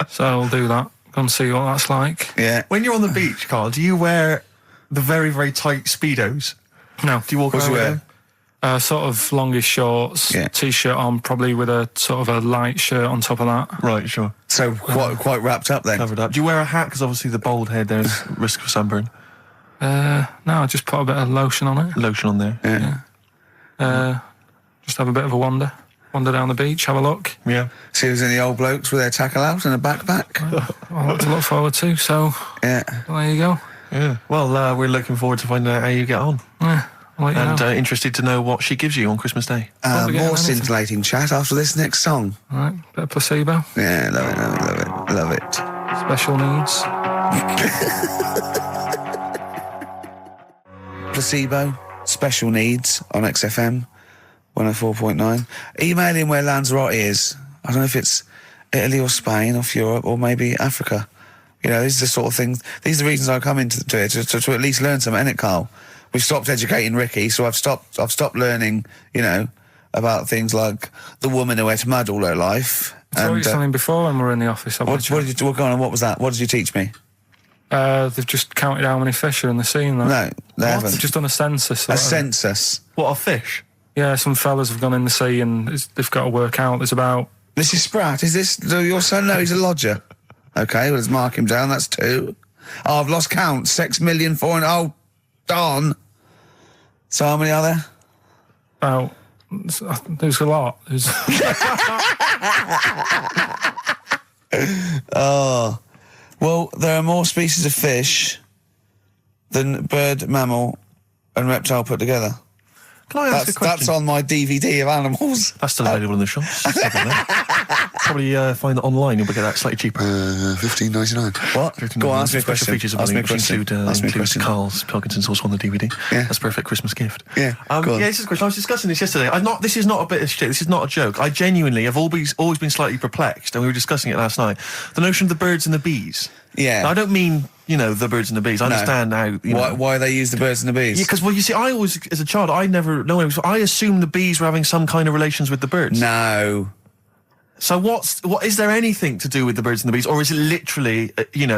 [SPEAKER 3] So I'll do that. Go and see what that's like.
[SPEAKER 1] yeah?
[SPEAKER 2] When you're on the beach, Karl, do you wear the very, very tight Speedos?
[SPEAKER 3] No,
[SPEAKER 2] Do you walk
[SPEAKER 1] What's
[SPEAKER 2] around
[SPEAKER 1] you
[SPEAKER 2] with
[SPEAKER 1] wear?
[SPEAKER 2] them?
[SPEAKER 3] sort of longish shorts,
[SPEAKER 1] Yeah.
[SPEAKER 3] t-shirt on, probably with a sort of a light shirt on top of that.
[SPEAKER 2] Right, sure.
[SPEAKER 1] So quite wrapped up then.
[SPEAKER 2] Covered up. Do you wear a hat? Because obviously the bald head, there's risk of sunburn.
[SPEAKER 3] No, I just put a bit of lotion on it.
[SPEAKER 2] Lotion on there.
[SPEAKER 1] Yeah.
[SPEAKER 3] Just have a bit of a wander down the beach, have a look.
[SPEAKER 2] Yeah.
[SPEAKER 1] See, there's any old blokes with their tackle out and a backpack.
[SPEAKER 3] A lot to look forward to. So
[SPEAKER 1] Yeah.
[SPEAKER 3] there you go.
[SPEAKER 2] Yeah. Well, we're looking forward to finding out how you get on.
[SPEAKER 3] Yeah, I'll let you
[SPEAKER 2] And
[SPEAKER 3] know.
[SPEAKER 2] interested to know what she gives you on Christmas Day.
[SPEAKER 3] Probably get
[SPEAKER 1] More
[SPEAKER 3] anything.
[SPEAKER 1] scintillating chat after this next song.
[SPEAKER 3] All right, bit of placebo.
[SPEAKER 1] Yeah, love it.
[SPEAKER 3] Special needs.
[SPEAKER 1] Placebo, special needs on XFM 104.9. Email in where Lanzarote is. I don't know if it's Italy or Spain or Europe or maybe Africa. You know, these are the sort of things, these are the reasons I come into it, to at least learn something, innit, Karl? We've stopped educating Ricky, so I've stopped learning, you know, about things like the woman who ate mud all her life.
[SPEAKER 3] I saw you something before when we were in the office.
[SPEAKER 1] what did you, go on, what was that? What did you teach me?
[SPEAKER 3] They've just counted how many fish are in the sea and that.
[SPEAKER 1] No, they haven't.
[SPEAKER 3] They've just done a census. or
[SPEAKER 1] A
[SPEAKER 3] whatever.
[SPEAKER 1] census.
[SPEAKER 2] What, a fish?
[SPEAKER 3] Yeah, some fellas have gone in the sea and they've got to work out. There's about...
[SPEAKER 1] Mrs. Spratt, is this your son? No, he's a lodger. Okay, well, let's mark him down. That's 2. Oh, I've lost count. 6 million, 4 and... Oh, darn. So how many are there?
[SPEAKER 3] There's a lot. There's...
[SPEAKER 1] Oh. Well, there are more species of fish than bird, mammal and reptile put together.
[SPEAKER 2] Can I ask a question?
[SPEAKER 1] That's on my DVD of animals.
[SPEAKER 2] That's still available in the shops. Probably find that online. You'll get that slightly cheaper.
[SPEAKER 1] $15.99. What? Go on, ask me a question.
[SPEAKER 2] Features of
[SPEAKER 1] Ask me a
[SPEAKER 2] which
[SPEAKER 1] question.
[SPEAKER 2] includes Karl Pilkington's also on the DVD.
[SPEAKER 1] Yeah.
[SPEAKER 2] That's a perfect Christmas gift.
[SPEAKER 1] Yeah, go on.
[SPEAKER 2] Yeah, this is a question. I was discussing this yesterday. This is not a bit of shit. This is not a joke. I genuinely have always been slightly perplexed, and we were discussing it last night. The notion of the birds and the bees.
[SPEAKER 1] Yeah.
[SPEAKER 2] Now, I don't mean, the birds and the bees. I understand how,
[SPEAKER 1] Why they use the birds and the bees?
[SPEAKER 2] Yeah, because, you see, I always, as a child, I never know. I assumed the bees were having some kind of relations with the birds.
[SPEAKER 1] No.
[SPEAKER 2] So what is there anything to do with the birds and the bees, or is it literally,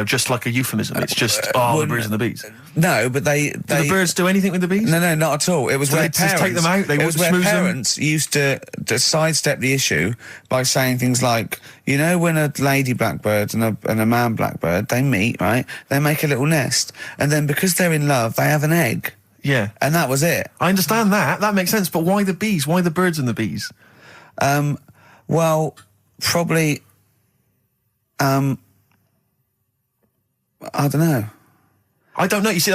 [SPEAKER 2] just like a euphemism? It's just, the birds and the bees.
[SPEAKER 1] No, but they...
[SPEAKER 2] Do the birds do anything with the bees?
[SPEAKER 1] No, not at all. It was where
[SPEAKER 2] they just take them out?
[SPEAKER 1] It was where parents used to sidestep the issue by saying things like, when a lady blackbird and a man blackbird, they meet, right? They make a little nest. And then because they're in love, they have an egg.
[SPEAKER 2] Yeah.
[SPEAKER 1] And that was it.
[SPEAKER 2] I understand that. That makes sense. But why the bees? Why the birds and the bees?
[SPEAKER 1] Well, probably... I don't know.
[SPEAKER 2] I don't know. You see,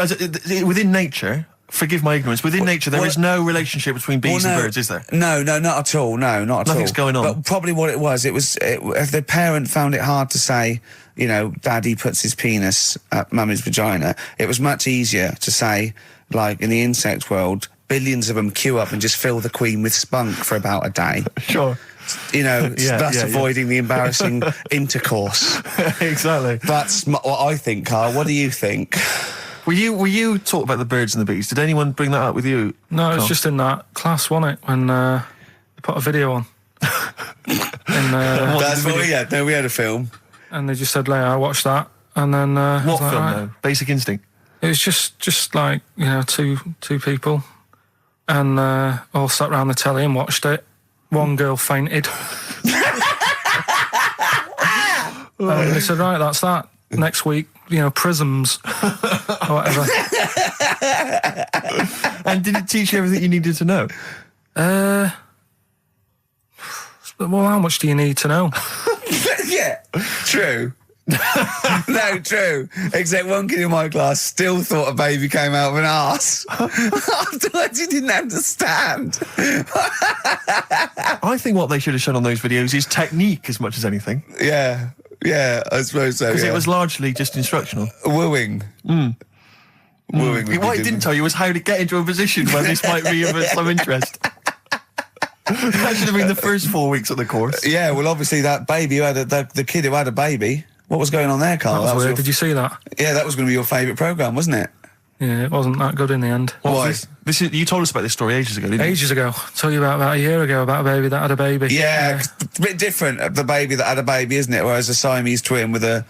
[SPEAKER 2] within nature, forgive my ignorance, within nature there is no relationship between bees and birds, is there?
[SPEAKER 1] No, not at all. No, not at all.
[SPEAKER 2] Nothing's going on.
[SPEAKER 1] But probably what it was, if the parent found it hard to say, Daddy puts his penis at Mummy's vagina, it was much easier to say, like in the insect world, billions of them queue up and just fill the queen with spunk for about a day.
[SPEAKER 2] Sure.
[SPEAKER 1] Thus avoiding the embarrassing intercourse.
[SPEAKER 2] Exactly.
[SPEAKER 1] That's what I think, Karl. What do you think?
[SPEAKER 2] Were you taught about the birds and the bees? Did anyone bring that up with you?
[SPEAKER 3] No, it was
[SPEAKER 2] Karl?
[SPEAKER 3] just in that class, wasn't it? When they put a video on.
[SPEAKER 1] That's what we had. No, we had a film.
[SPEAKER 3] And they just said, I watched that. And then...
[SPEAKER 2] what film, though? Basic Instinct?
[SPEAKER 3] It was just like, two people. And all sat around the telly and watched it. One girl fainted. And they said, right, that's that. Next week, prisms or whatever.
[SPEAKER 2] And did it teach you everything you needed to know?
[SPEAKER 3] Well, how much do you need to know?
[SPEAKER 1] Yeah, true. No, true. Except one kid in my class still thought a baby came out of an arse. Afterwards, he didn't understand.
[SPEAKER 2] I think what they should have shown on those videos is technique as much as anything.
[SPEAKER 1] Yeah, I suppose so.
[SPEAKER 2] Because it was largely just instructional.
[SPEAKER 1] Wooing. Wooing.
[SPEAKER 2] What it didn't tell you was how to get into a position where this might be of some interest. That should have been the first 4 weeks of the course.
[SPEAKER 1] Yeah, well, obviously that baby who had the kid who had a baby. What was going on there, Karl?
[SPEAKER 3] That was weird. Did you see that?
[SPEAKER 1] Yeah, that was going to be your favourite programme, wasn't it?
[SPEAKER 3] Yeah, it wasn't that good in the end.
[SPEAKER 1] Why?
[SPEAKER 2] You told us about this story ages ago, didn't you?
[SPEAKER 3] Ages ago. I told you about a year ago about a baby that had a baby.
[SPEAKER 1] Yeah, it's a bit different, the baby that had a baby, isn't it? Whereas a Siamese twin with a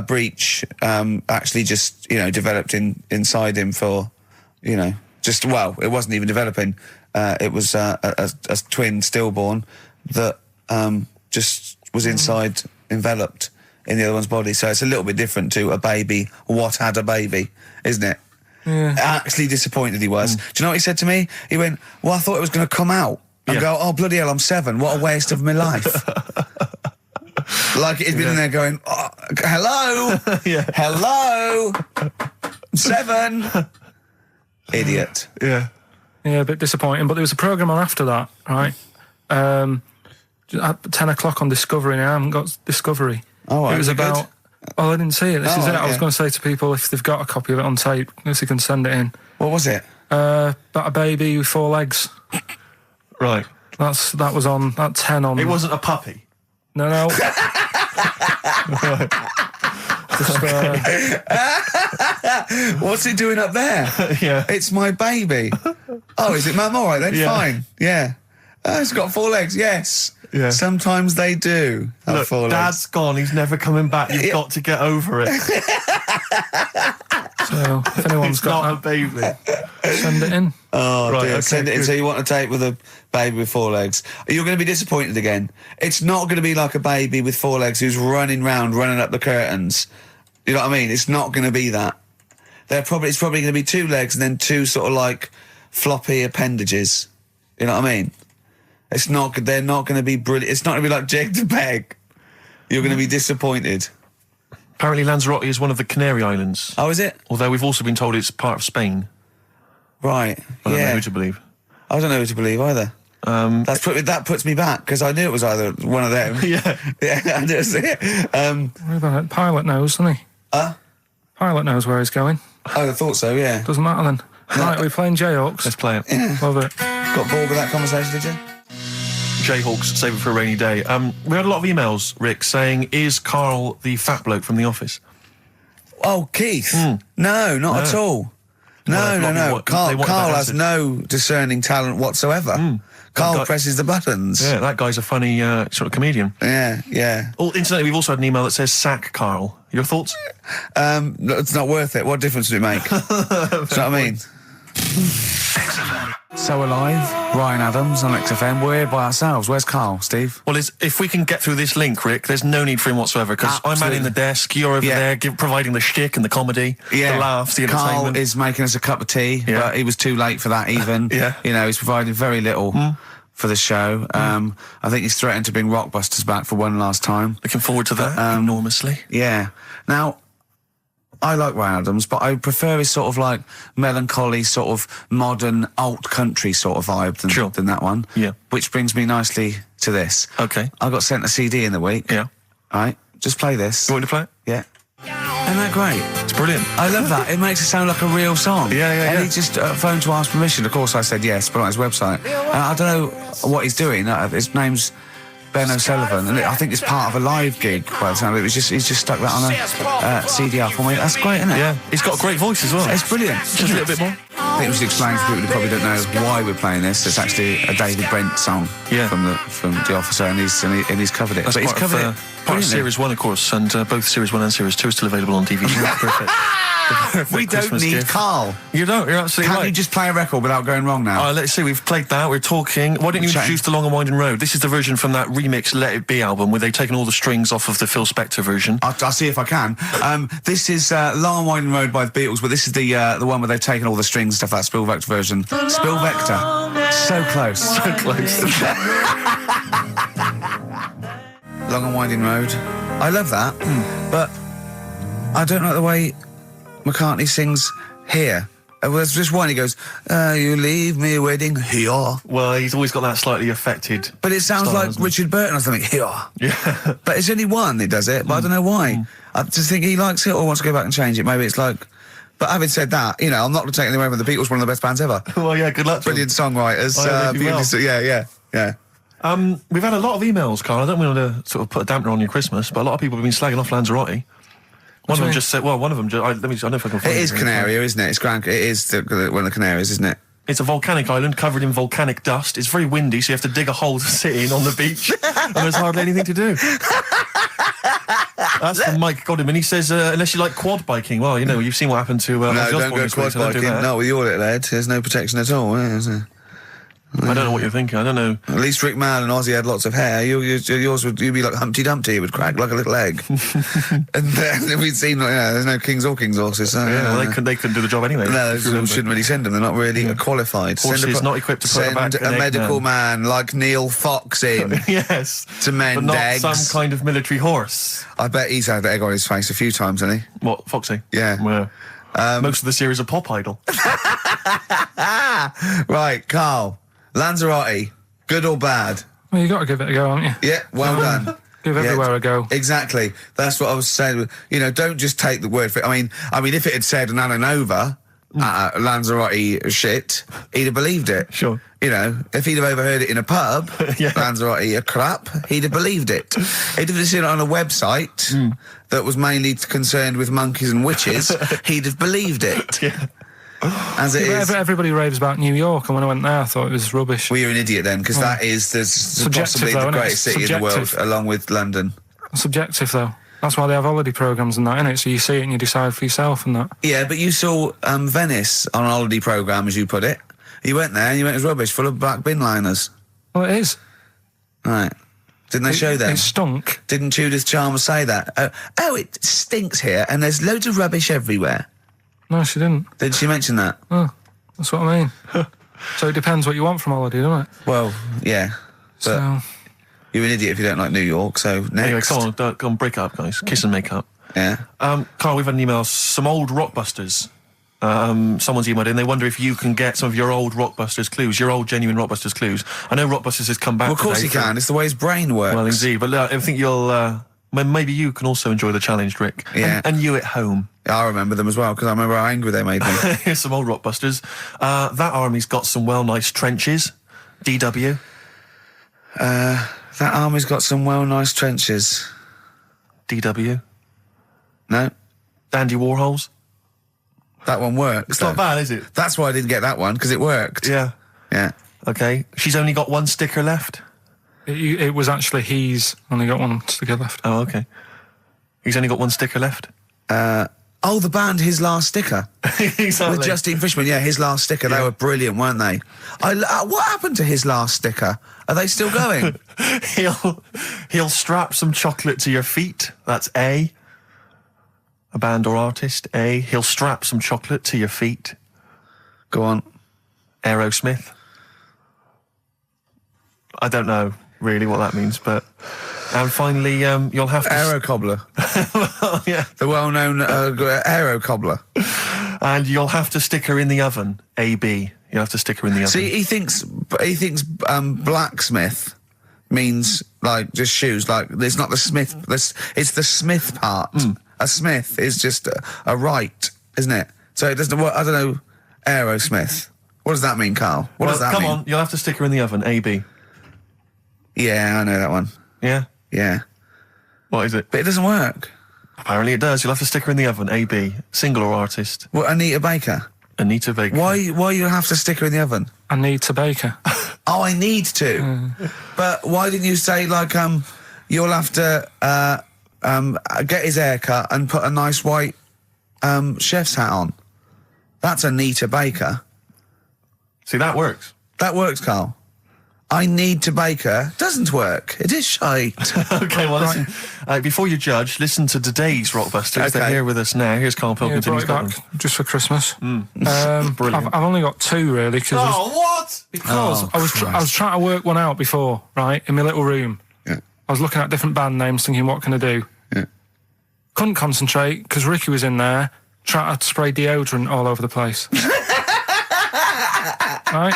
[SPEAKER 1] breech actually just, developed inside him for, it wasn't even developing. It was a twin stillborn that just was enveloped in the other one's body. So it's a little bit different to a baby what had a baby, isn't it?
[SPEAKER 3] Yeah.
[SPEAKER 1] Actually disappointed he was. Do you know what he said to me? He went, well, I thought it was going to come out. And go, oh, bloody hell, I'm 7. What a waste of my life. Like he'd been in there going, oh, hello? Hello? 7? Idiot.
[SPEAKER 2] Yeah.
[SPEAKER 3] Yeah, a bit disappointing. But there was a programme on after that, right? At 10 o'clock on Discovery. Now I haven't got Discovery.
[SPEAKER 1] Oh,
[SPEAKER 3] it was about...
[SPEAKER 1] good?
[SPEAKER 3] Oh, I didn't see it. This is it. I was
[SPEAKER 1] yeah.
[SPEAKER 3] going to say to people, if they've got a copy of it on tape, if they can send it in.
[SPEAKER 1] What was it?
[SPEAKER 3] About a baby with 4 legs.
[SPEAKER 2] Right.
[SPEAKER 3] That was on at 10 on...
[SPEAKER 2] It wasn't a puppy?
[SPEAKER 3] No. Just,
[SPEAKER 1] What's it doing up there?
[SPEAKER 2] Yeah.
[SPEAKER 1] It's my baby. Oh, is it, Mum? All right, then, fine. Yeah. It's got 4 legs, yes.
[SPEAKER 2] Yeah.
[SPEAKER 1] Sometimes they do have
[SPEAKER 2] Look,
[SPEAKER 1] 4 legs.
[SPEAKER 2] Dad's gone, he's never coming back, you've got to get over it.
[SPEAKER 3] so, if anyone's
[SPEAKER 2] It's not
[SPEAKER 3] got
[SPEAKER 2] a baby.
[SPEAKER 3] send it in.
[SPEAKER 1] Oh,
[SPEAKER 2] Right,
[SPEAKER 1] dear.
[SPEAKER 2] okay,
[SPEAKER 1] Send it in.
[SPEAKER 2] good.
[SPEAKER 1] So you want to tape with a baby with 4 legs. You're going to be disappointed again. It's not going to be like a baby with 4 legs who's running up the curtains. You know what I mean? It's not going to be that. It's probably going to be 2 legs and then 2 sort of like floppy appendages. You know what I mean? They're not going to be brilliant. It's not going to be like Jake the Peg. You're going to be disappointed.
[SPEAKER 2] Apparently Lanzarote is one of the Canary Islands.
[SPEAKER 1] Oh, is it?
[SPEAKER 2] Although we've also been told it's part of Spain.
[SPEAKER 1] Right.
[SPEAKER 2] I don't know
[SPEAKER 1] Yeah.
[SPEAKER 2] who to believe.
[SPEAKER 1] I don't know who to believe either. That puts me back because I knew it was either one of them.
[SPEAKER 2] Yeah.
[SPEAKER 1] Yeah, I knew it.
[SPEAKER 3] What about it? Pilot knows, doesn't he? Pilot knows where he's going.
[SPEAKER 1] I thought so, yeah.
[SPEAKER 3] Doesn't matter then. Right, we're playing Jayhawks.
[SPEAKER 2] Let's play it.
[SPEAKER 1] Yeah.
[SPEAKER 3] Love it.
[SPEAKER 1] Got bored with that conversation, did you?
[SPEAKER 2] Jayhawks, save it for a rainy day. We had a lot of emails, Rick, saying, is Karl the fat bloke from The Office?
[SPEAKER 1] Oh, Keith. No, not at all. No. Karl has no discerning talent whatsoever. Karl presses the buttons.
[SPEAKER 2] Yeah, that guy's a funny sort of comedian.
[SPEAKER 1] Yeah.
[SPEAKER 2] Oh, incidentally, we've also had an email that says, sack Karl. Your thoughts?
[SPEAKER 1] It's not worth it. What difference does it make? Do you know what I mean? So Alive, Ryan Adams on XFM. We're here by ourselves. Where's Karl, Steve?
[SPEAKER 2] Well, if we can get through this link, Rick, there's no need for him whatsoever, because I'm manning the desk, you're over there providing the shtick and the comedy, the laughs, the entertainment.
[SPEAKER 1] Karl is making us a cup of tea, but he was too late for that even. You know, he's provided very little for the show. I think he's threatened to bring Rockbusters back for one last time.
[SPEAKER 2] Looking forward to that enormously.
[SPEAKER 1] Yeah. Now, I like Ryan Adams, but I prefer his sort of like melancholy, sort of modern alt country sort of vibe than that one.
[SPEAKER 2] Yeah.
[SPEAKER 1] Which brings me nicely to this.
[SPEAKER 2] Okay.
[SPEAKER 1] I got sent a CD in the week.
[SPEAKER 2] Yeah.
[SPEAKER 1] All right. Just play this.
[SPEAKER 2] You want me to play it?
[SPEAKER 1] Yeah. Isn't that great?
[SPEAKER 2] It's brilliant.
[SPEAKER 1] I love that. It makes it sound like a real song.
[SPEAKER 2] Yeah.
[SPEAKER 1] And he just phoned to ask permission. Of course, I said yes, but on his website. I don't know what he's doing. His name's Ben O'Sullivan, and I think it's part of a live gig. By the time he's just stuck that on a CD for me. That's great, isn't it?
[SPEAKER 2] Yeah, he's got a great voice as well.
[SPEAKER 1] It's brilliant.
[SPEAKER 2] Just a little bit more.
[SPEAKER 1] I think we should explain to people who probably don't know why we're playing this. It's actually a David Brent song from The Officer, and he's covered it.
[SPEAKER 2] That's
[SPEAKER 1] but he's covered it.
[SPEAKER 2] Part of Series 1, of course, and both Series 1 and Series 2 are still available on DVD. Perfect.
[SPEAKER 1] We don't
[SPEAKER 2] Christmas
[SPEAKER 1] need
[SPEAKER 2] gift.
[SPEAKER 1] Karl.
[SPEAKER 2] You don't. You're absolutely
[SPEAKER 1] Can't
[SPEAKER 2] right.
[SPEAKER 1] you just play a record without going wrong now?
[SPEAKER 2] Let's see. We've played that. We're talking. Why don't you introduce the Long and Winding Road? This is the version from that remix Let It Be album, where they've taken all the strings off of the Phil Spector version.
[SPEAKER 1] I'll see if I can. This is Long and Winding Road by the Beatles, but this is the one where they've taken all the strings and stuff. That Spielvector version. Spielvector. So close.
[SPEAKER 2] So close.
[SPEAKER 1] Long and Winding Road. I love that, but I don't like the way McCartney sings here. There's just one, he goes, you leave me waiting here.
[SPEAKER 2] Well, he's always got that slightly affected
[SPEAKER 1] But it sounds
[SPEAKER 2] style,
[SPEAKER 1] like Richard Burton or something, here.
[SPEAKER 2] Yeah.
[SPEAKER 1] But it's only one that does it, but I don't know why. I just think he likes it or wants to go back and change it. Maybe it's like... But having said that, you know, I'm not taking away from the Beatles, one of the best bands ever.
[SPEAKER 2] Well, yeah, good luck to them.
[SPEAKER 1] Brilliant songwriters.
[SPEAKER 2] They do well.
[SPEAKER 1] Yeah.
[SPEAKER 2] We've had a lot of emails, Karl. I don't want to sort of put a dampener on your Christmas, but a lot of people have been slagging off Lanzarote. One of them just said, well, one of them just, I don't know if I can find it.
[SPEAKER 1] It is Canaria, isn't it? It's It is one of the Canaries, isn't it?
[SPEAKER 2] It's a volcanic island covered in volcanic dust. It's very windy, so you have to dig a hole to sit in on the beach, and there's hardly anything to do. That's from Mike Godwin. He says, unless you like quad biking, well, you know, you've seen what happened to...
[SPEAKER 1] no, don't go quad biking. Not with your little head. There's no protection at all, is there?
[SPEAKER 2] I don't know what you're thinking. I don't know.
[SPEAKER 1] At least Rick Mann and Ozzy had lots of hair. Yours would be like Humpty Dumpty. It would crack like a little egg. And then we'd seen, there's no kings or kings horses. So,
[SPEAKER 2] well, they couldn't do the job anyway.
[SPEAKER 1] No, we shouldn't really send them. They're not really qualified.
[SPEAKER 2] Horses not equipped to put back
[SPEAKER 1] a medical man like Neil Fox in.
[SPEAKER 2] Yes.
[SPEAKER 1] To mend
[SPEAKER 2] but not
[SPEAKER 1] eggs.
[SPEAKER 2] some kind of military horse.
[SPEAKER 1] I bet he's had egg on his face a few times, hasn't he?
[SPEAKER 2] What, Foxy?
[SPEAKER 1] Yeah.
[SPEAKER 2] Most of the series are Pop Idol.
[SPEAKER 1] Right, Karl. Lanzarote, good or bad?
[SPEAKER 3] Well, you got to give it a go, haven't you?
[SPEAKER 1] Yeah, well done.
[SPEAKER 3] Give everywhere a go.
[SPEAKER 1] Exactly. That's what I was saying. You know, don't just take the word for it. I mean, if it had said an Ananova, Lanzarote shit, he'd have believed it.
[SPEAKER 2] Sure.
[SPEAKER 1] You know, if he'd have overheard it in a pub, Lanzarote a crap, he'd have believed it. He'd have seen it on a website that was mainly concerned with monkeys and witches, he'd have believed it.
[SPEAKER 2] Yeah.
[SPEAKER 1] As it is.
[SPEAKER 3] Everybody raves about New York, and when I went there, I thought it was rubbish.
[SPEAKER 1] Well, you're an idiot then, because that is possibly the greatest city in the world, along with London.
[SPEAKER 3] Subjective, though. That's why they have holiday programmes and that, innit? So you see it and you decide for yourself and that.
[SPEAKER 1] Yeah, but you saw Venice on a holiday programme, as you put it. You went there and you went, it was rubbish, full of black bin liners.
[SPEAKER 3] Well, it is.
[SPEAKER 1] Right. Didn't they show them?
[SPEAKER 3] It stunk.
[SPEAKER 1] Didn't Judith Chalmers say that? Oh, it stinks here and there's loads of rubbish everywhere.
[SPEAKER 3] No, she didn't.
[SPEAKER 1] Did she mention that?
[SPEAKER 3] Oh, that's what I mean. So it depends what you want from holiday, doesn't it?
[SPEAKER 1] Well, yeah. But
[SPEAKER 3] So...
[SPEAKER 1] you're an idiot if you don't like New York, so next.
[SPEAKER 2] Anyway, go on, break up, guys. Kiss and make up.
[SPEAKER 1] Yeah.
[SPEAKER 2] Karl, we've had an email. Some old Rockbusters. Someone's emailed in. They wonder if you can get some of your old Rockbusters clues, your old genuine Rockbusters clues. I know Rockbusters has come back.
[SPEAKER 1] Well, of course
[SPEAKER 2] today
[SPEAKER 1] he can. It's the way his brain works.
[SPEAKER 2] Well, indeed. But I think you'll. Maybe you can also enjoy the challenge, Rick.
[SPEAKER 1] Yeah.
[SPEAKER 2] And you at home.
[SPEAKER 1] I remember them as well, because I remember how angry they made me.
[SPEAKER 2] Here's some old Rockbusters. That army's got some nice trenches. DW.
[SPEAKER 1] That army's got some nice trenches.
[SPEAKER 2] DW.
[SPEAKER 1] No?
[SPEAKER 2] Dandy Warhols.
[SPEAKER 1] That one works.
[SPEAKER 2] It's not bad, is it?
[SPEAKER 1] That's why I didn't get that one, because it worked.
[SPEAKER 2] Yeah.
[SPEAKER 1] Yeah.
[SPEAKER 2] Okay. She's only got one sticker left.
[SPEAKER 3] It was actually he's only got one sticker left.
[SPEAKER 2] Oh, okay. He's only got one sticker left.
[SPEAKER 1] The band His Last Sticker.
[SPEAKER 2] Exactly.
[SPEAKER 1] With Justine Fishman, His Last Sticker. They
[SPEAKER 2] Yeah.
[SPEAKER 1] were brilliant, weren't they? What happened to His Last Sticker? Are they still going?
[SPEAKER 2] He'll strap some chocolate to your feet. That's A. A band or artist. A. He'll strap some chocolate to your feet.
[SPEAKER 1] Go on.
[SPEAKER 2] Aerosmith. I don't know really what that means, but... And finally, you'll have to...
[SPEAKER 1] Aero Cobbler.
[SPEAKER 2] Well, yeah.
[SPEAKER 1] The well-known Aero Cobbler.
[SPEAKER 2] And you'll have to stick her in the oven. AB. You'll have to stick her in the oven.
[SPEAKER 1] See, he thinks blacksmith means, like, just shoes. Like, it's not the smith. It's the smith part. A smith is just a right, isn't it? So it doesn't work. I don't know. Aerosmith. What does that mean, Carl? What does that mean?
[SPEAKER 2] Come on, you'll have to stick her in the oven. AB.
[SPEAKER 1] Yeah, I know that one.
[SPEAKER 2] Yeah?
[SPEAKER 1] Yeah.
[SPEAKER 2] What is it?
[SPEAKER 1] But it doesn't work.
[SPEAKER 2] Apparently it does. You'll have to stick her in the oven. AB. Single or artist.
[SPEAKER 1] What, Anita Baker?
[SPEAKER 2] Anita Baker.
[SPEAKER 1] Why you have to stick her in the oven?
[SPEAKER 3] Anita Baker.
[SPEAKER 1] Oh, I need to. But why didn't you say, like, you'll have to get his hair cut and put a nice white chef's hat on? That's Anita Baker.
[SPEAKER 2] See, that works.
[SPEAKER 1] That works, Carl. I need to bake her. Doesn't work. It is shite.
[SPEAKER 2] Okay, well, listen, before you judge, listen to today's Rockbusters.
[SPEAKER 1] Okay.
[SPEAKER 2] They're here with us now. Here's Karl Pilkington.
[SPEAKER 3] Brought it back just for Christmas.
[SPEAKER 2] Brilliant.
[SPEAKER 3] I've only got two really
[SPEAKER 2] What?
[SPEAKER 3] because I was trying to work one out before, right, in my little room.
[SPEAKER 1] Yeah.
[SPEAKER 3] I was looking at different band names, thinking, what can I do?
[SPEAKER 1] Yeah.
[SPEAKER 3] Couldn't concentrate because Ricky was in there trying to spray deodorant all over the place. Right?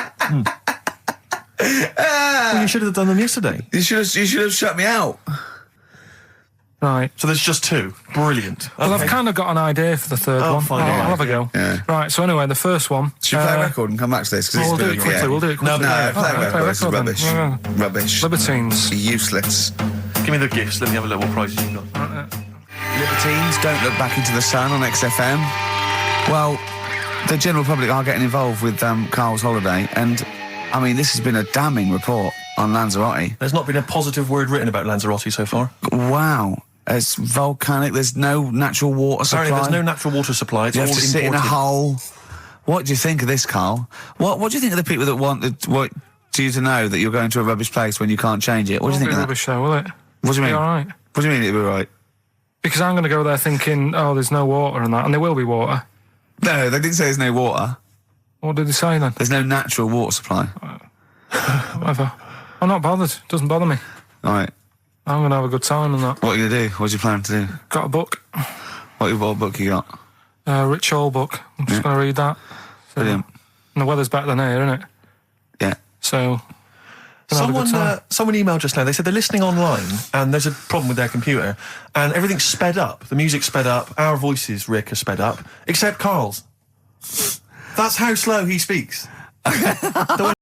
[SPEAKER 2] Well, you should have done them yesterday.
[SPEAKER 1] You should have shut me out.
[SPEAKER 3] Right.
[SPEAKER 2] So there's just two. Brilliant.
[SPEAKER 3] Well,
[SPEAKER 2] Okay.
[SPEAKER 3] I've kind of got an idea for the third one.
[SPEAKER 2] fine,
[SPEAKER 3] I'll
[SPEAKER 2] yeah.
[SPEAKER 3] have a go.
[SPEAKER 1] Yeah.
[SPEAKER 3] Right, so anyway, the first one...
[SPEAKER 1] Should we play a record and come back to this? Cause
[SPEAKER 3] We'll
[SPEAKER 1] it's
[SPEAKER 3] do it quickly, we'll do it quickly.
[SPEAKER 1] No, play a
[SPEAKER 3] Alright,
[SPEAKER 1] record. This is
[SPEAKER 3] then.
[SPEAKER 1] rubbish.
[SPEAKER 3] Yeah.
[SPEAKER 1] Rubbish.
[SPEAKER 3] Libertines.
[SPEAKER 1] Useless.
[SPEAKER 2] Give me the gifts. Let me have a look what prizes you've got.
[SPEAKER 1] Libertines, Don't Look Back Into the Sun on XFM. Well, the general public are getting involved with Carl's holiday, and, I mean, this has been a damning report on Lanzarote.
[SPEAKER 2] There's not been a positive word written about Lanzarote so far.
[SPEAKER 1] Wow. It's volcanic, there's no natural water supply.
[SPEAKER 2] Apparently there's no natural water supply. It's
[SPEAKER 1] You
[SPEAKER 2] all
[SPEAKER 1] have to sit in a
[SPEAKER 2] imported.
[SPEAKER 1] hole. What do you think of this, Carl? What do you think of the people that want you to know that you're going to a rubbish place when you can't change it? What do you think of that?
[SPEAKER 3] Rubbish show, will it?
[SPEAKER 1] What do you mean?
[SPEAKER 3] Be all right.
[SPEAKER 1] What do you mean it'll be right?
[SPEAKER 3] Because I'm going to go there thinking, oh, there's no water and that, and there will be water.
[SPEAKER 1] No, they didn't say there's no water.
[SPEAKER 3] What did they say then?
[SPEAKER 1] There's no natural water supply.
[SPEAKER 3] Whatever. I'm not bothered. Doesn't bother me.
[SPEAKER 1] All right.
[SPEAKER 3] I'm going to have a good time and that.
[SPEAKER 1] What are you going to do? What's your plan to do?
[SPEAKER 3] Got a book.
[SPEAKER 1] What book you got?
[SPEAKER 3] Rich Hall book. I'm just going to read that. So,
[SPEAKER 1] Brilliant.
[SPEAKER 3] and the weather's better than here, isn't it?
[SPEAKER 1] Yeah.
[SPEAKER 3] So... gonna have a good time.
[SPEAKER 2] Someone emailed just now. They said they're listening online and there's a problem with their computer and everything's sped up. The music's sped up. Our voices, Rick, are sped up, except Carl's. That's how slow he speaks. There were